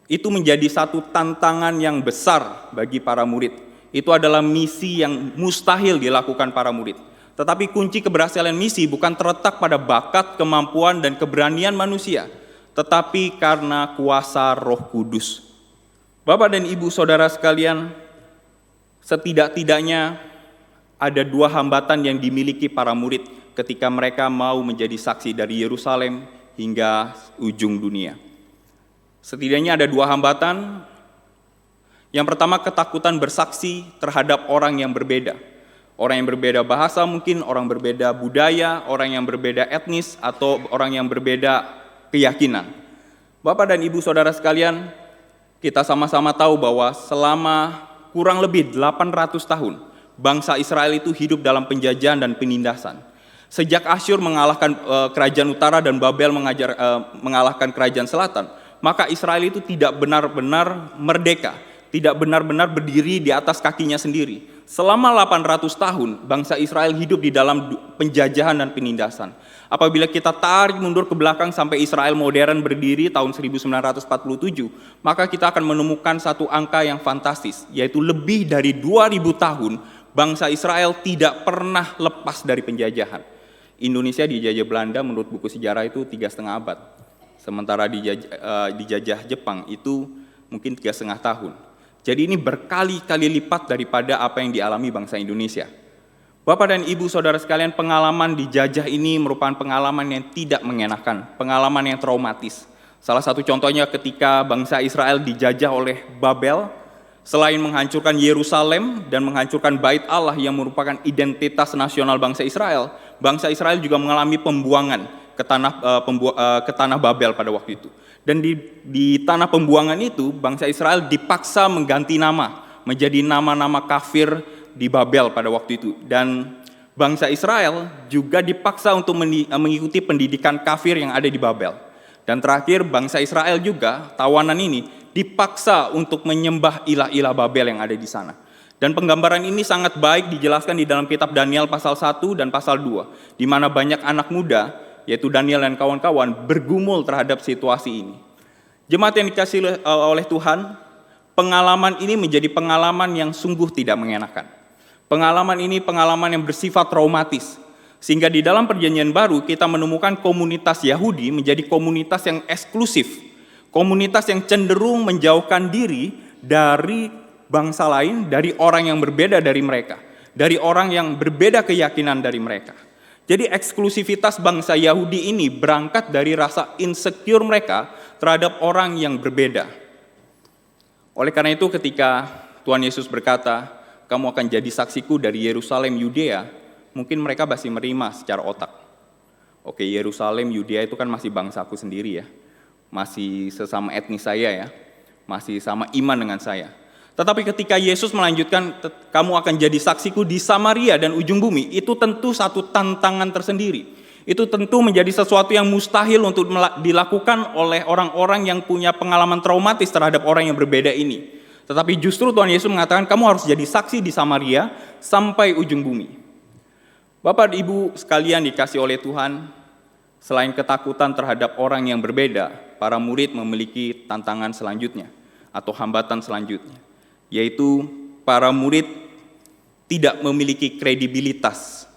itu menjadi satu tantangan yang besar bagi para murid. Itu adalah misi yang mustahil dilakukan para murid. Tetapi kunci keberhasilan misi bukan terletak pada bakat, kemampuan, dan keberanian manusia, tetapi karena kuasa Roh Kudus. Bapak dan Ibu saudara sekalian, setidak-tidaknya ada 2 hambatan yang dimiliki para murid ketika mereka mau menjadi saksi dari Yerusalem hingga ujung dunia. Setidaknya ada 2 hambatan. Yang pertama, ketakutan bersaksi terhadap orang yang berbeda. Orang yang berbeda bahasa mungkin, orang berbeda budaya, orang yang berbeda etnis, atau orang yang berbeda keyakinan. Bapak dan Ibu saudara sekalian, kita sama-sama tahu bahwa selama kurang lebih 800 tahun, bangsa Israel itu hidup dalam penjajahan dan penindasan. Sejak Asyur mengalahkan kerajaan utara dan Babel mengalahkan kerajaan selatan, maka Israel itu tidak benar-benar merdeka, tidak benar-benar berdiri di atas kakinya sendiri. Selama 800 tahun, bangsa Israel hidup di dalam penjajahan dan penindasan. Apabila kita tarik mundur ke belakang sampai Israel modern berdiri tahun 1947, maka kita akan menemukan satu angka yang fantastis, yaitu lebih dari 2000 tahun bangsa Israel tidak pernah lepas dari penjajahan. Indonesia dijajah Belanda menurut buku sejarah itu 3,5 abad. Sementara dijajah Jepang itu mungkin 3,5 tahun. Jadi ini berkali-kali lipat daripada apa yang dialami bangsa Indonesia. Bapak dan Ibu saudara sekalian, pengalaman dijajah ini merupakan pengalaman yang tidak mengenakan, pengalaman yang traumatis. Salah satu contohnya ketika bangsa Israel dijajah oleh Babel, selain menghancurkan Yerusalem dan menghancurkan Bait Allah yang merupakan identitas nasional bangsa Israel juga mengalami pembuangan ke tanah Babel pada waktu itu. Dan di tanah pembuangan itu, bangsa Israel dipaksa mengganti nama menjadi nama-nama kafir di Babel pada waktu itu. Dan bangsa Israel juga dipaksa untuk mengikuti pendidikan kafir yang ada di Babel. Dan terakhir, bangsa Israel juga, tawanan ini, dipaksa untuk menyembah ilah-ilah Babel yang ada di sana. Dan penggambaran ini sangat baik dijelaskan di dalam kitab Daniel pasal 1 dan pasal 2, di mana banyak anak muda, yaitu Daniel dan kawan-kawan, bergumul terhadap situasi ini. Jemaat yang dikasihi oleh Tuhan, pengalaman ini menjadi pengalaman yang sungguh tidak mengenakan. Pengalaman ini pengalaman yang bersifat traumatis. Sehingga di dalam perjanjian baru kita menemukan komunitas Yahudi menjadi komunitas yang eksklusif. Komunitas yang cenderung menjauhkan diri dari bangsa lain, dari orang yang berbeda dari mereka. Dari orang yang berbeda keyakinan dari mereka. Jadi eksklusivitas bangsa Yahudi ini berangkat dari rasa insecure mereka terhadap orang yang berbeda. Oleh karena itu ketika Tuhan Yesus berkata, kamu akan jadi saksiku dari Yerusalem, Yudea, mungkin mereka masih menerima secara otak. Oke, Yerusalem, Yudea itu kan masih bangsaku sendiri ya. Masih sesama etnis saya ya. Masih sama iman dengan saya. Tetapi ketika Yesus melanjutkan, kamu akan jadi saksiku di Samaria dan ujung bumi, itu tentu satu tantangan tersendiri. Itu tentu menjadi sesuatu yang mustahil untuk dilakukan oleh orang-orang yang punya pengalaman traumatis terhadap orang yang berbeda ini. Tetapi justru Tuhan Yesus mengatakan, kamu harus jadi saksi di Samaria sampai ujung bumi. Bapak dan Ibu sekalian dikasih oleh Tuhan, selain ketakutan terhadap orang yang berbeda, para murid memiliki tantangan selanjutnya atau hambatan selanjutnya, yaitu para murid tidak memiliki kredibilitas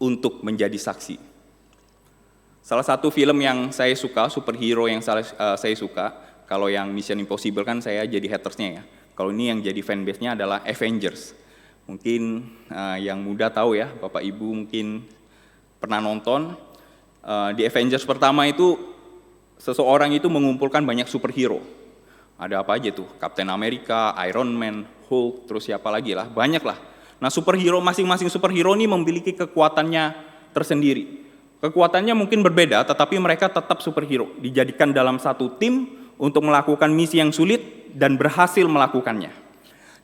untuk menjadi saksi. Salah satu film yang saya suka, superhero yang saya suka, kalau yang Mission Impossible kan saya jadi hatersnya ya. Kalau ini yang jadi fanbase-nya adalah Avengers. Mungkin yang muda tahu ya, Bapak Ibu mungkin pernah nonton. Di Avengers pertama itu, seseorang itu mengumpulkan banyak superhero. Ada apa aja tuh, Captain America, Iron Man, Hulk, terus siapa lagi lah, banyak lah. Nah superhero, masing-masing superhero ini memiliki kekuatannya tersendiri. Kekuatannya mungkin berbeda, tetapi mereka tetap superhero. Dijadikan dalam satu tim untuk melakukan misi yang sulit dan berhasil melakukannya.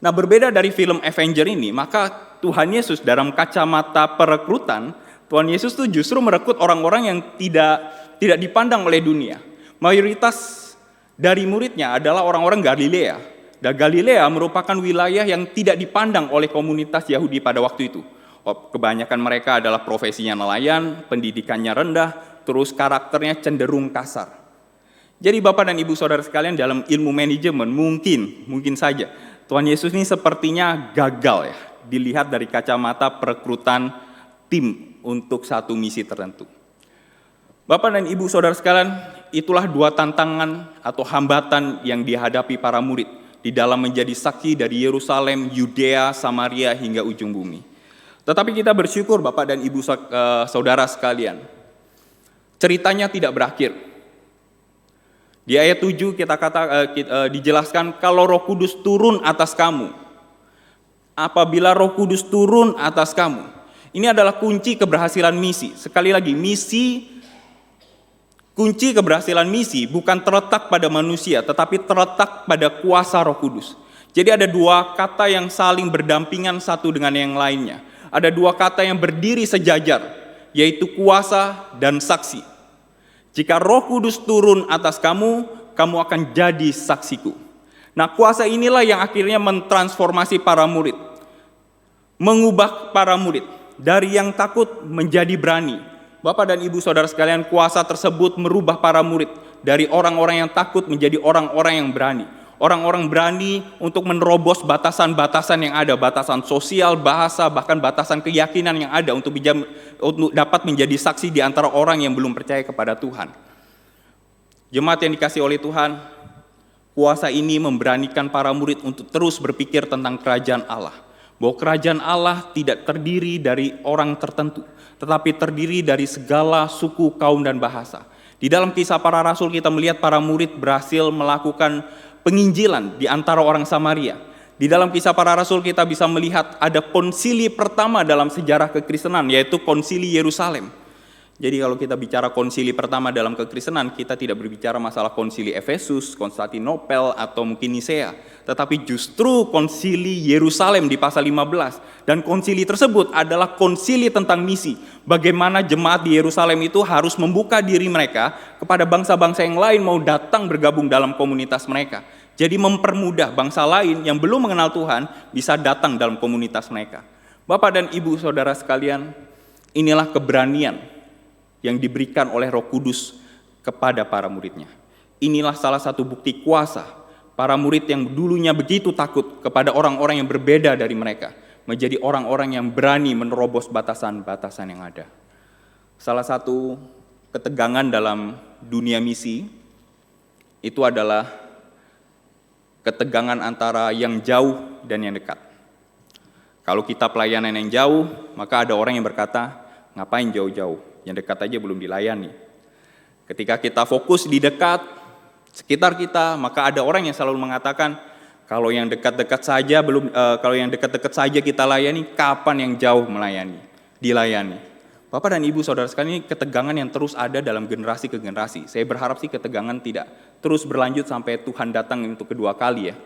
Nah berbeda dari film Avenger ini, maka Tuhan Yesus dalam kacamata perekrutan, Tuhan Yesus tuh justru merekrut orang-orang yang tidak dipandang oleh dunia. Mayoritas dari muridnya adalah orang-orang Galilea. Dan Galilea merupakan wilayah yang tidak dipandang oleh komunitas Yahudi pada waktu itu. Kebanyakan mereka adalah profesinya nelayan, pendidikannya rendah, terus karakternya cenderung kasar. Jadi Bapak dan Ibu Saudara sekalian, dalam ilmu manajemen mungkin saja Tuhan Yesus ini sepertinya gagal ya, dilihat dari kacamata perekrutan tim untuk satu misi tertentu. Bapak dan Ibu Saudara sekalian, itulah dua tantangan atau hambatan yang dihadapi para murid di dalam menjadi saksi dari Yerusalem, Yudea, Samaria hingga ujung bumi. Tetapi kita bersyukur Bapak dan Ibu Saudara sekalian, ceritanya tidak berakhir. Di ayat 7 dijelaskan kalau Roh Kudus turun atas kamu. Apabila Roh Kudus turun atas kamu. Ini adalah kunci keberhasilan misi. Sekali lagi, kunci keberhasilan misi bukan terletak pada manusia, tetapi terletak pada kuasa Roh Kudus. Jadi ada dua kata yang saling berdampingan satu dengan yang lainnya. Ada dua kata yang berdiri sejajar, yaitu kuasa dan saksi. Jika Roh Kudus turun atas kamu, kamu akan jadi saksiku. Nah, kuasa inilah yang akhirnya mentransformasi para murid. Mengubah para murid dari yang takut menjadi berani. Bapak dan Ibu Saudara sekalian, kuasa tersebut merubah para murid dari orang-orang yang takut menjadi orang-orang yang berani. Orang-orang berani untuk menerobos batasan-batasan yang ada, batasan sosial, bahasa, bahkan batasan keyakinan yang ada untuk dapat menjadi saksi di antara orang yang belum percaya kepada Tuhan. Jemaat yang dikasihi oleh Tuhan, kuasa ini memberanikan para murid untuk terus berpikir tentang kerajaan Allah. Bahwa kerajaan Allah tidak terdiri dari orang tertentu, tetapi terdiri dari segala suku, kaum, dan bahasa. Di dalam Kisah Para Rasul kita melihat para murid berhasil melakukan penginjilan di antara orang Samaria. Di dalam Kisah Para Rasul kita bisa melihat ada konsili pertama dalam sejarah kekristenan, yaitu konsili Yerusalem. Jadi kalau kita bicara konsili pertama dalam kekristenan, kita tidak berbicara masalah konsili Efesus, Konstantinopel, atau mungkin Nisea. Tetapi justru konsili Yerusalem di pasal 15. Dan konsili tersebut adalah konsili tentang misi. Bagaimana jemaat di Yerusalem itu harus membuka diri mereka kepada bangsa-bangsa yang lain mau datang bergabung dalam komunitas mereka. Jadi mempermudah bangsa lain yang belum mengenal Tuhan bisa datang dalam komunitas mereka. Bapak dan Ibu Saudara sekalian, inilah keberanian yang diberikan oleh Roh Kudus kepada para muridnya. Inilah salah satu bukti kuasa para murid yang dulunya begitu takut kepada orang-orang yang berbeda dari mereka, menjadi orang-orang yang berani menerobos batasan-batasan yang ada. Salah satu ketegangan dalam dunia misi itu adalah ketegangan antara yang jauh dan yang dekat. Kalau kita pelayanan yang jauh, maka ada orang yang berkata, ngapain jauh-jauh? Yang dekat aja belum dilayani. Ketika kita fokus di dekat, sekitar kita, maka ada orang yang selalu mengatakan, kalau yang dekat-dekat saja kita layani, kapan yang jauh dilayani? Bapak dan Ibu Saudara sekalian, ini ketegangan yang terus ada dalam generasi ke generasi. Saya berharap sih ketegangan tidak terus berlanjut sampai Tuhan datang untuk kedua kali ya.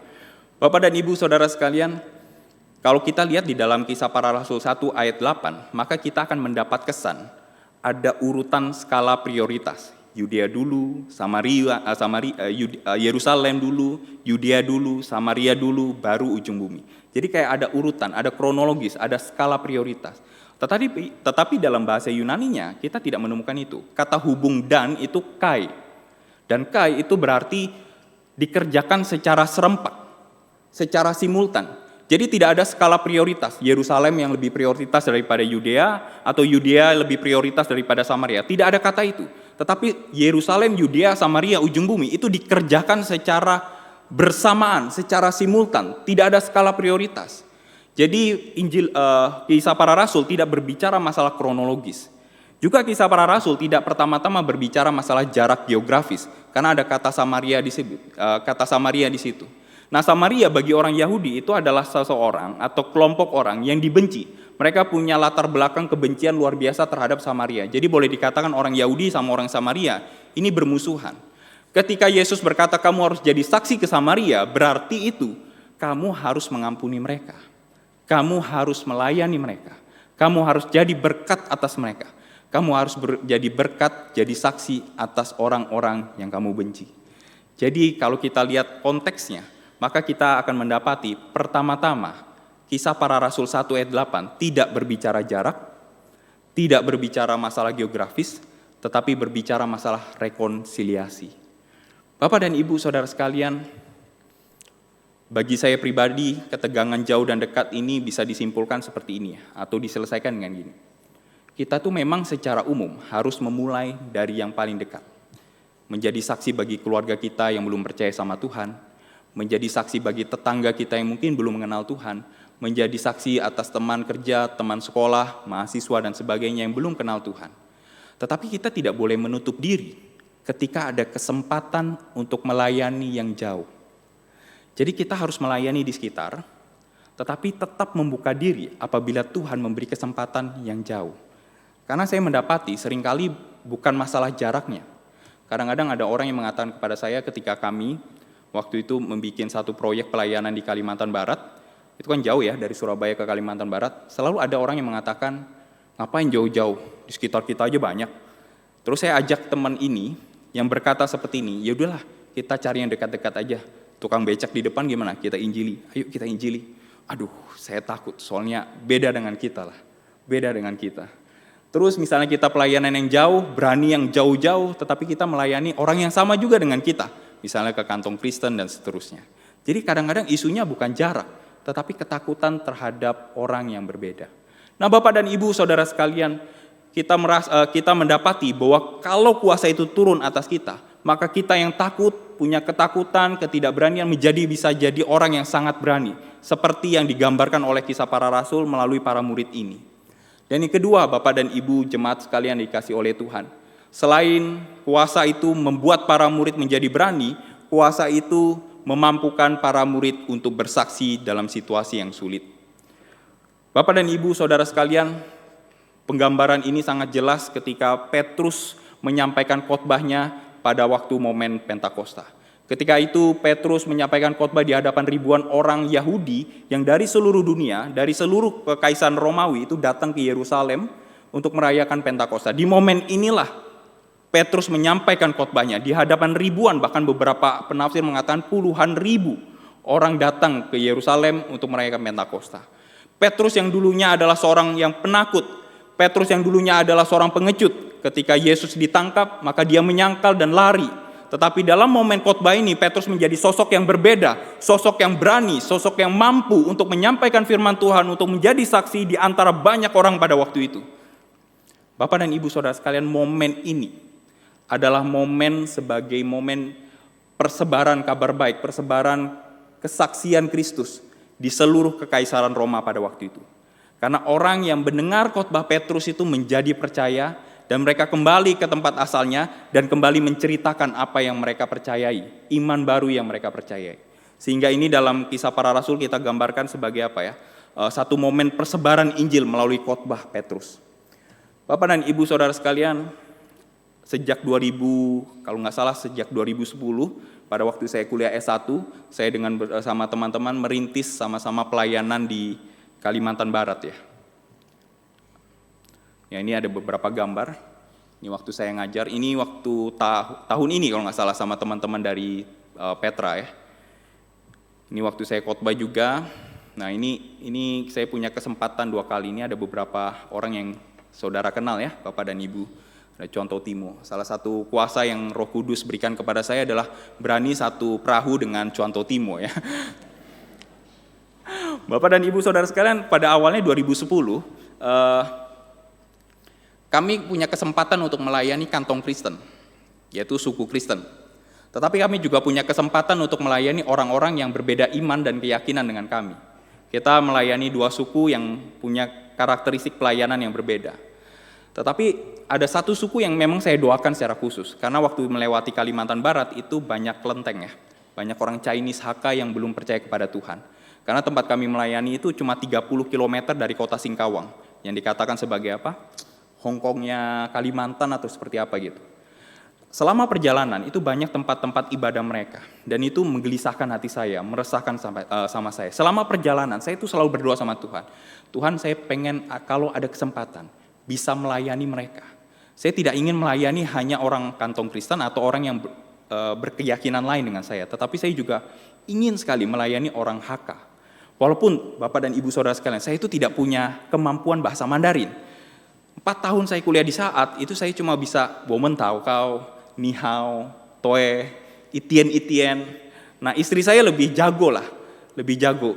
Bapak dan Ibu Saudara sekalian, kalau kita lihat di dalam Kisah Para Rasul 1 ayat 8, maka kita akan mendapat kesan ada urutan skala prioritas. Yudea dulu, Yerusalem dulu, Yudea dulu, Samaria dulu, baru ujung bumi. Jadi kayak ada urutan, ada kronologis, ada skala prioritas. Tetapi dalam bahasa Yunaninya kita tidak menemukan itu. Kata hubung dan itu kai. Dan kai itu berarti dikerjakan secara serempak, secara simultan. Jadi tidak ada skala prioritas, Yerusalem yang lebih prioritas daripada Yudea, atau Yudea lebih prioritas daripada Samaria. Tidak ada kata itu. Tetapi Yerusalem, Yudea, Samaria, ujung bumi itu dikerjakan secara bersamaan, secara simultan. Tidak ada skala prioritas. Jadi Kisah Para Rasul tidak berbicara masalah kronologis. Juga Kisah Para Rasul tidak pertama-tama berbicara masalah jarak geografis, karena ada kata Samaria di situ. Nah, Samaria bagi orang Yahudi itu adalah seseorang atau kelompok orang yang dibenci. Mereka punya latar belakang kebencian luar biasa terhadap Samaria. Jadi boleh dikatakan orang Yahudi sama orang Samaria ini bermusuhan. Ketika Yesus berkata kamu harus jadi saksi ke Samaria, berarti itu kamu harus mengampuni mereka. Kamu harus melayani mereka. Kamu harus jadi berkat atas mereka. Kamu harus jadi berkat, jadi saksi atas orang-orang yang kamu benci. Jadi kalau kita lihat konteksnya, maka kita akan mendapati pertama-tama Kisah Para Rasul 1 ayat 8 tidak berbicara jarak, tidak berbicara masalah geografis, tetapi berbicara masalah rekonsiliasi. Bapak dan Ibu Saudara sekalian, bagi saya pribadi, ketegangan jauh dan dekat ini bisa disimpulkan seperti ini atau diselesaikan dengan gini. Kita tuh memang secara umum harus memulai dari yang paling dekat. Menjadi saksi bagi keluarga kita yang belum percaya sama Tuhan, menjadi saksi bagi tetangga kita yang mungkin belum mengenal Tuhan, menjadi saksi atas teman kerja, teman sekolah, mahasiswa dan sebagainya yang belum kenal Tuhan. Tetapi kita tidak boleh menutup diri ketika ada kesempatan untuk melayani yang jauh. Jadi kita harus melayani di sekitar, tetapi tetap membuka diri apabila Tuhan memberi kesempatan yang jauh. Karena saya mendapati seringkali bukan masalah jaraknya. Kadang-kadang ada orang yang mengatakan kepada saya ketika kami waktu itu membuat satu proyek pelayanan di Kalimantan Barat, itu kan jauh ya dari Surabaya ke Kalimantan Barat, selalu ada orang yang mengatakan, ngapain jauh-jauh, di sekitar kita aja banyak. Terus saya ajak teman ini yang berkata seperti ini, ya udahlah kita cari yang dekat-dekat aja. Tukang becak di depan gimana? Kita injili. Ayo kita injili. Aduh, saya takut. Soalnya beda dengan kita lah. Beda dengan kita. Terus misalnya kita pelayanan yang jauh, berani yang jauh-jauh, tetapi kita melayani orang yang sama juga dengan kita. Misalnya ke kantong Kristen dan seterusnya. Jadi kadang-kadang isunya bukan jarak, tetapi ketakutan terhadap orang yang berbeda. Nah, Bapak dan Ibu Saudara sekalian, kita mendapati bahwa kalau kuasa itu turun atas kita, maka kita yang takut, punya ketakutan, ketidakberanian bisa jadi orang yang sangat berani. Seperti yang digambarkan oleh Kisah Para Rasul melalui para murid ini. Dan yang kedua, Bapak dan Ibu jemaat sekalian dikasih oleh Tuhan. Selain kuasa itu membuat para murid menjadi berani, kuasa itu memampukan para murid untuk bersaksi dalam situasi yang sulit. Bapak dan Ibu Saudara sekalian, penggambaran ini sangat jelas ketika Petrus menyampaikan khotbahnya pada waktu momen Pentakosta. Ketika itu Petrus menyampaikan khotbah di hadapan ribuan orang Yahudi yang dari seluruh dunia, dari seluruh kekaisaran Romawi itu datang ke Yerusalem untuk merayakan Pentakosta. Di momen inilah Petrus menyampaikan khotbahnya di hadapan ribuan, bahkan beberapa penafsir mengatakan puluhan ribu orang datang ke Yerusalem untuk merayakan Pentakosta. Petrus yang dulunya adalah seorang yang penakut, Petrus yang dulunya adalah seorang pengecut, ketika Yesus ditangkap maka dia menyangkal dan lari. Tetapi dalam momen khotbah ini Petrus menjadi sosok yang berbeda, sosok yang berani, sosok yang mampu untuk menyampaikan firman Tuhan, untuk menjadi saksi di antara banyak orang pada waktu itu. Bapak dan Ibu Saudara sekalian, momen ini adalah momen sebagai momen persebaran kabar baik, persebaran kesaksian Kristus di seluruh kekaisaran Roma pada waktu itu. Karena orang yang mendengar khotbah Petrus itu menjadi percaya, dan mereka kembali ke tempat asalnya dan kembali menceritakan apa yang mereka percayai, iman baru yang mereka percayai. Sehingga ini dalam Kisah Para Rasul kita gambarkan sebagai apa ya? Satu momen persebaran Injil melalui khotbah Petrus. Bapak dan Ibu Saudara sekalian, sejak 2000, kalau nggak salah sejak 2010, pada waktu saya kuliah S1, saya bersama teman-teman merintis sama-sama pelayanan di Kalimantan Barat ya. Ya, ini ada beberapa gambar. Ini waktu saya ngajar. Ini waktu tahun ini kalau nggak salah sama teman-teman dari Petra ya. Ini waktu saya khotbah juga. Nah ini saya punya kesempatan 2 kali. Ini ada beberapa orang yang saudara kenal ya, Bapak dan Ibu. Ada contoh Timo. Salah satu kuasa yang Roh Kudus berikan kepada saya adalah berani satu perahu dengan contoh Timo ya. Bapak dan Ibu Saudara sekalian, pada awalnya 2010 kami punya kesempatan untuk melayani kantong Kristen, yaitu suku Kristen. Tetapi kami juga punya kesempatan untuk melayani orang-orang yang berbeda iman dan keyakinan dengan kami. Kita melayani 2 suku yang punya karakteristik pelayanan yang berbeda. Tetapi ada satu suku yang memang saya doakan secara khusus, karena waktu melewati Kalimantan Barat itu banyak kelenteng ya, banyak orang Chinese Hakka yang belum percaya kepada Tuhan. Karena tempat kami melayani itu cuma 30 km dari kota Singkawang, yang dikatakan sebagai apa? Hongkongnya Kalimantan atau seperti apa gitu. Selama perjalanan itu banyak tempat-tempat ibadah mereka, dan itu menggelisahkan hati saya, meresahkan sama saya. Selama perjalanan saya itu selalu berdoa sama Tuhan. Tuhan, saya pengen kalau ada kesempatan bisa melayani mereka. Saya tidak ingin melayani hanya orang kantong Kristen atau orang yang berkeyakinan lain dengan saya, tetapi saya juga ingin sekali melayani orang Hakka. Walaupun Bapak dan Ibu Saudara sekalian, saya itu tidak punya kemampuan bahasa Mandarin. 4 tahun saya kuliah di saat itu saya cuma bisa Women Tau Kau, Ni Hao, Toe, Itien. Nah istri saya lebih jago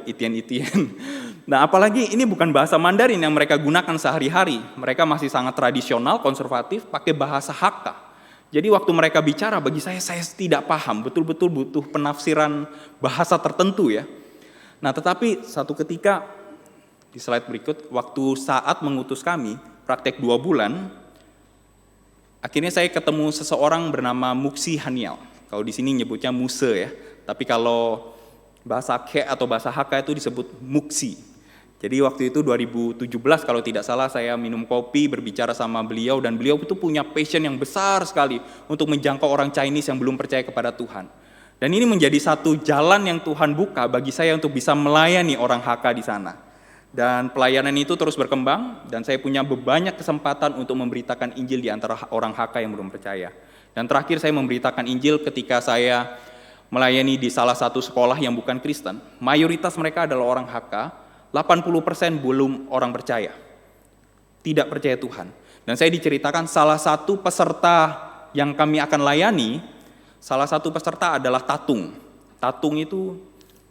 Itien. Nah apalagi ini bukan bahasa Mandarin yang mereka gunakan sehari-hari. Mereka masih sangat tradisional, konservatif, pakai bahasa Hakka. Jadi waktu mereka bicara bagi saya tidak paham, betul-betul butuh penafsiran bahasa tertentu ya. Nah tetapi satu ketika, di slide berikut, waktu saat mengutus kami, praktek 2 bulan, akhirnya saya ketemu seseorang bernama Muksi Hanial. Kalau di sini nyebutnya Muse ya, tapi kalau bahasa Ke atau bahasa Hakka itu disebut Muksi. Jadi waktu itu 2017 kalau tidak salah saya minum kopi berbicara sama beliau, dan beliau itu punya passion yang besar sekali untuk menjangkau orang Chinese yang belum percaya kepada Tuhan. Dan ini menjadi satu jalan yang Tuhan buka bagi saya untuk bisa melayani orang Hakka di sana. Dan pelayanan itu terus berkembang, dan saya punya banyak kesempatan untuk memberitakan Injil di antara orang Hakka yang belum percaya. Dan terakhir saya memberitakan Injil ketika saya melayani di salah satu sekolah yang bukan Kristen. Mayoritas mereka adalah orang Hakka, 80% belum orang percaya, tidak percaya Tuhan. Dan saya diceritakan salah satu peserta yang kami akan layani, salah satu peserta adalah tatung. Tatung itu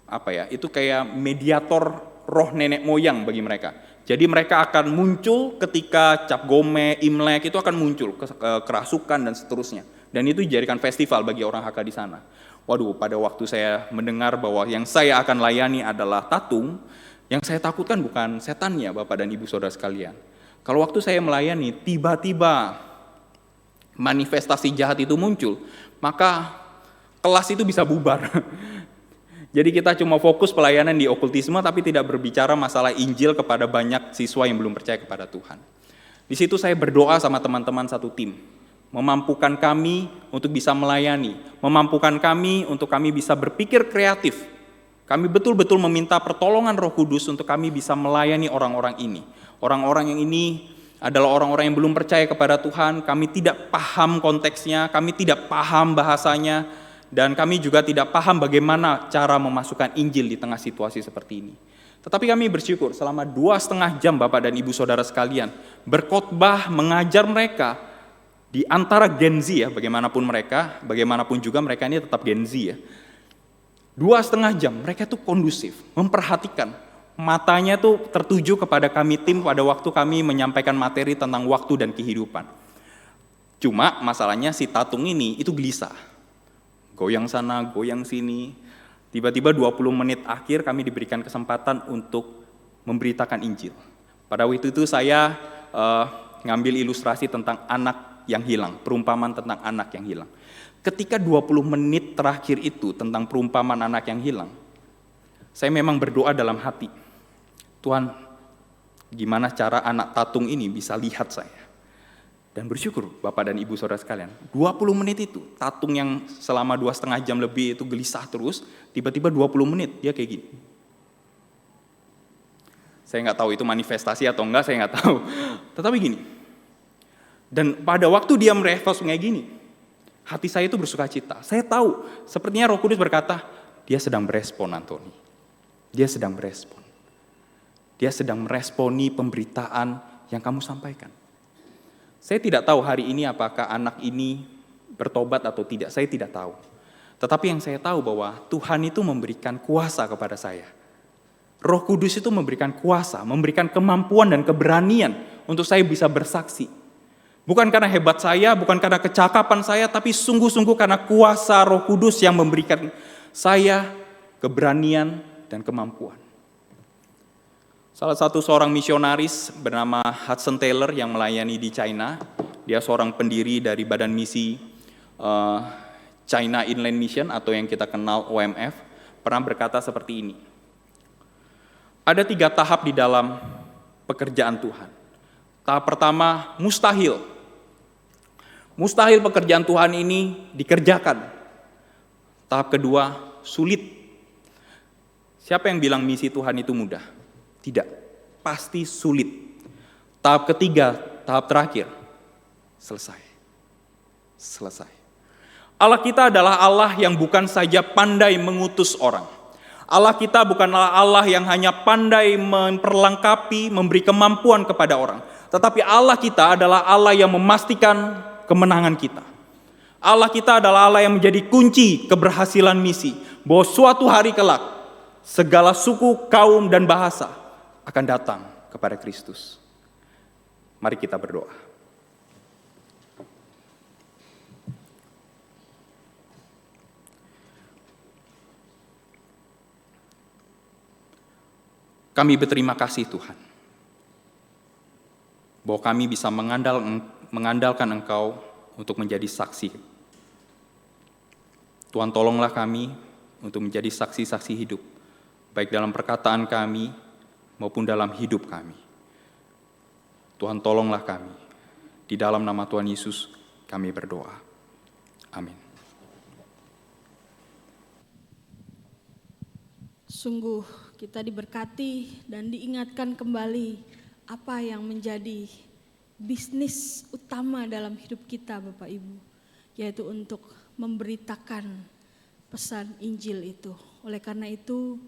apa ya? Itu kayak mediator roh nenek moyang bagi mereka. Jadi mereka akan muncul ketika Cap Gome, Imlek itu akan muncul, kerasukan dan seterusnya. Dan itu dijadikan festival bagi orang Hakka di sana. Waduh, pada waktu saya mendengar bahwa yang saya akan layani adalah tatung, yang saya takutkan bukan setannya Bapak dan Ibu Saudara sekalian. Kalau waktu saya melayani, tiba-tiba manifestasi jahat itu muncul, maka kelas itu bisa bubar. Jadi kita cuma fokus pelayanan di okultisme tapi tidak berbicara masalah Injil kepada banyak siswa yang belum percaya kepada Tuhan. Di situ saya berdoa sama teman-teman satu tim, memampukan kami untuk bisa melayani, memampukan kami untuk kami bisa berpikir kreatif. Kami betul-betul meminta pertolongan Roh Kudus untuk kami bisa melayani orang-orang ini. Orang-orang yang ini adalah orang-orang yang belum percaya kepada Tuhan, kami tidak paham konteksnya, kami tidak paham bahasanya, dan kami juga tidak paham bagaimana cara memasukkan Injil di tengah situasi seperti ini. Tetapi kami bersyukur selama 2,5 jam Bapak dan Ibu Saudara sekalian berkhotbah mengajar mereka di antara Gen Z ya, bagaimanapun juga mereka ini tetap Gen Z ya. 2,5 jam mereka tuh kondusif, memperhatikan, matanya tuh tertuju kepada kami tim pada waktu kami menyampaikan materi tentang waktu dan kehidupan. Cuma masalahnya si tatung ini itu gelisah. Goyang sana, goyang sini. Tiba-tiba 20 menit akhir kami diberikan kesempatan untuk memberitakan Injil. Pada waktu itu saya ngambil ilustrasi tentang anak yang hilang, perumpamaan tentang anak yang hilang. Ketika 20 menit terakhir itu tentang perumpamaan anak yang hilang, saya memang berdoa dalam hati, Tuhan, gimana cara anak tatung ini bisa lihat saya? Dan bersyukur Bapak dan Ibu Saudara sekalian, 20 menit itu, tatung yang selama 2,5 jam lebih itu gelisah terus, tiba-tiba 20 menit dia kayak gini. Saya nggak tahu itu manifestasi atau enggak, saya nggak tahu. Tetapi gini, dan pada waktu dia merespons kayak gini, hati saya itu bersuka cita. Saya tahu, sepertinya Roh Kudus berkata, dia sedang berespon Antoni. Dia sedang berespon. Dia sedang meresponi pemberitaan yang kamu sampaikan. Saya tidak tahu hari ini apakah anak ini bertobat atau tidak, saya tidak tahu. Tetapi yang saya tahu bahwa Tuhan itu memberikan kuasa kepada saya. Roh Kudus itu memberikan kuasa, memberikan kemampuan dan keberanian untuk saya bisa bersaksi. Bukan karena hebat saya, bukan karena kecakapan saya, tapi sungguh-sungguh karena kuasa Roh Kudus yang memberikan saya keberanian dan kemampuan. Salah satu seorang misionaris bernama Hudson Taylor yang melayani di China, dia seorang pendiri dari badan misi China Inland Mission atau yang kita kenal OMF, pernah berkata seperti ini. Ada 3 tahap di dalam pekerjaan Tuhan. Tahap pertama, mustahil. Mustahil pekerjaan Tuhan ini dikerjakan. Tahap kedua, sulit. Siapa yang bilang misi Tuhan itu mudah? Tidak, pasti sulit. Tahap ketiga, tahap terakhir, selesai. Selesai. Allah kita adalah Allah yang bukan saja pandai mengutus orang. Allah kita bukanlah Allah yang hanya pandai memperlengkapi, memberi kemampuan kepada orang. Tetapi Allah kita adalah Allah yang memastikan kemenangan kita. Allah kita adalah Allah yang menjadi kunci keberhasilan misi. Bahwa suatu hari kelak, segala suku, kaum, dan bahasa akan datang kepada Kristus. Mari kita berdoa. Kami berterima kasih Tuhan, bahwa kami bisa mengandalkan Engkau untuk menjadi saksi. Tuhan tolonglah kami untuk menjadi saksi-saksi hidup, baik dalam perkataan kami, maupun dalam hidup kami. Tuhan tolonglah kami. Di dalam nama Tuhan Yesus kami berdoa. Amin. Sungguh kita diberkati dan diingatkan kembali apa yang menjadi bisnis utama dalam hidup kita Bapak Ibu. Yaitu untuk memberitakan pesan Injil itu. Oleh karena itu,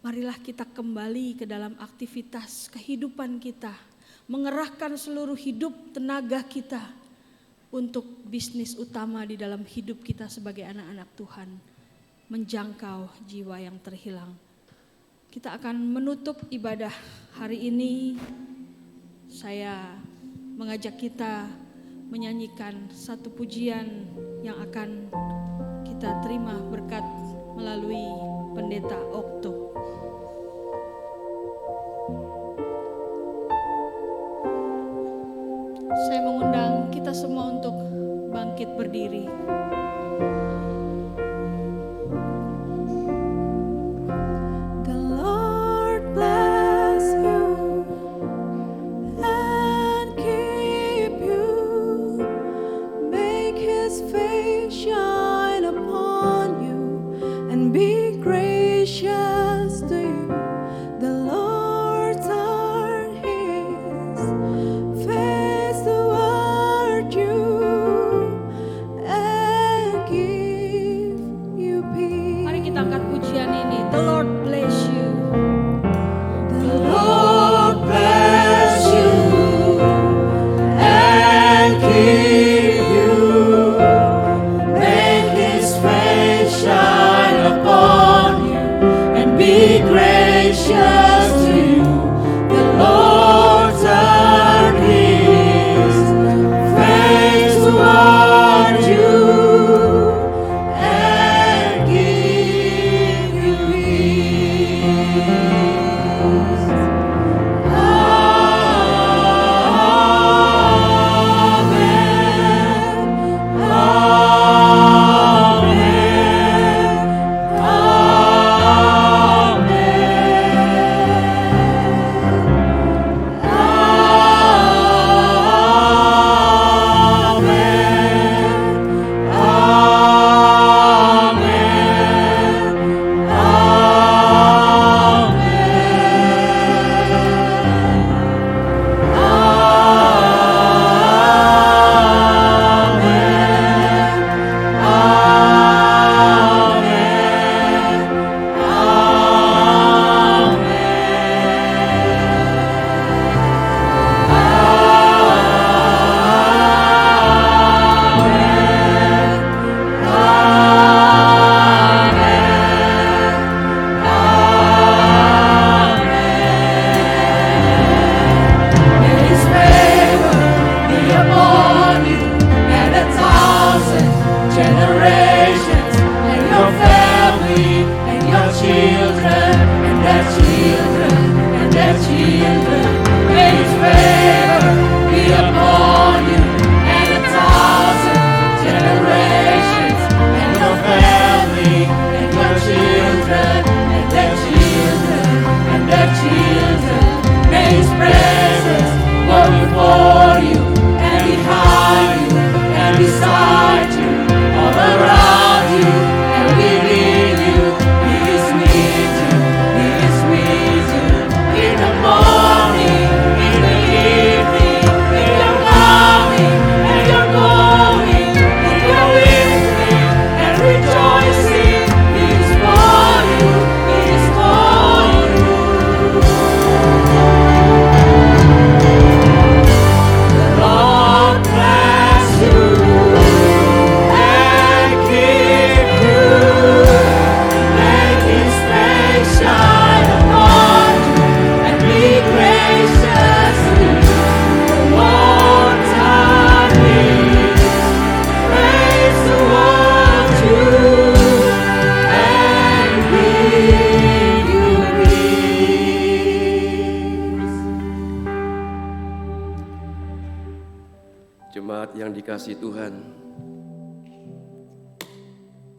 marilah kita kembali ke dalam aktivitas kehidupan kita, mengerahkan seluruh hidup tenaga kita untuk bisnis utama di dalam hidup kita sebagai anak-anak Tuhan, menjangkau jiwa yang terhilang. Kita akan menutup ibadah hari ini. Saya mengajak kita menyanyikan satu pujian yang akan kita terima berkat melalui Pendeta Okto. Saya mengundang kita semua untuk bangkit berdiri. The Lord bless you and keep you. Make His face shine upon you and be gracious to you. The Lord turn His face toward you and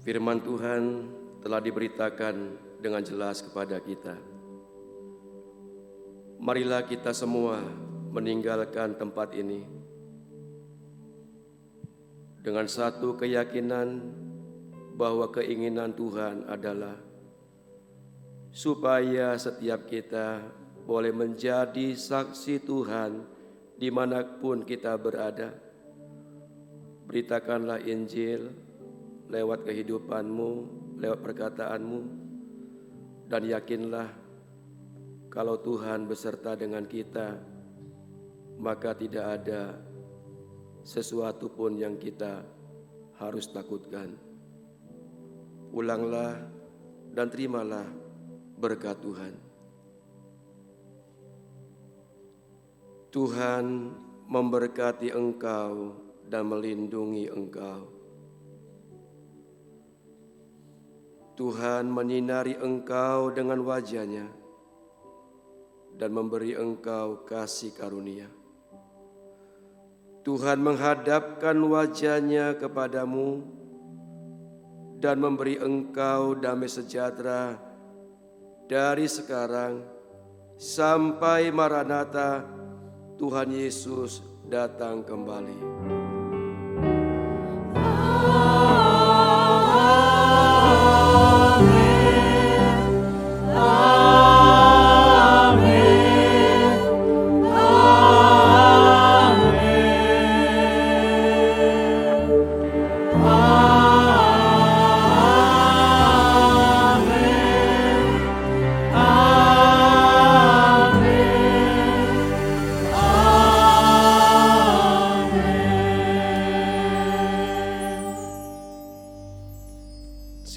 firman Tuhan telah diberitakan dengan jelas kepada kita. Marilah kita semua meninggalkan tempat ini dengan satu keyakinan bahwa keinginan Tuhan adalah supaya setiap kita boleh menjadi saksi Tuhan dimanapun kita berada. Beritakanlah Injil lewat kehidupanmu, lewat perkataanmu, dan yakinlah kalau Tuhan beserta dengan kita, maka tidak ada sesuatu pun yang kita harus takutkan. Ulanglah dan terimalah berkat Tuhan. Tuhan memberkati engkau dan melindungi engkau. Tuhan menyinari engkau dengan wajah-Nya dan memberi engkau kasih karunia. Tuhan menghadapkan wajah-Nya kepadamu dan memberi engkau damai sejahtera dari sekarang sampai Maranatha, Tuhan Yesus datang kembali.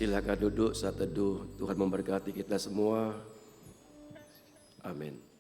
Silakan duduk saat teduh. Tuhan memberkati kita semua. Amin.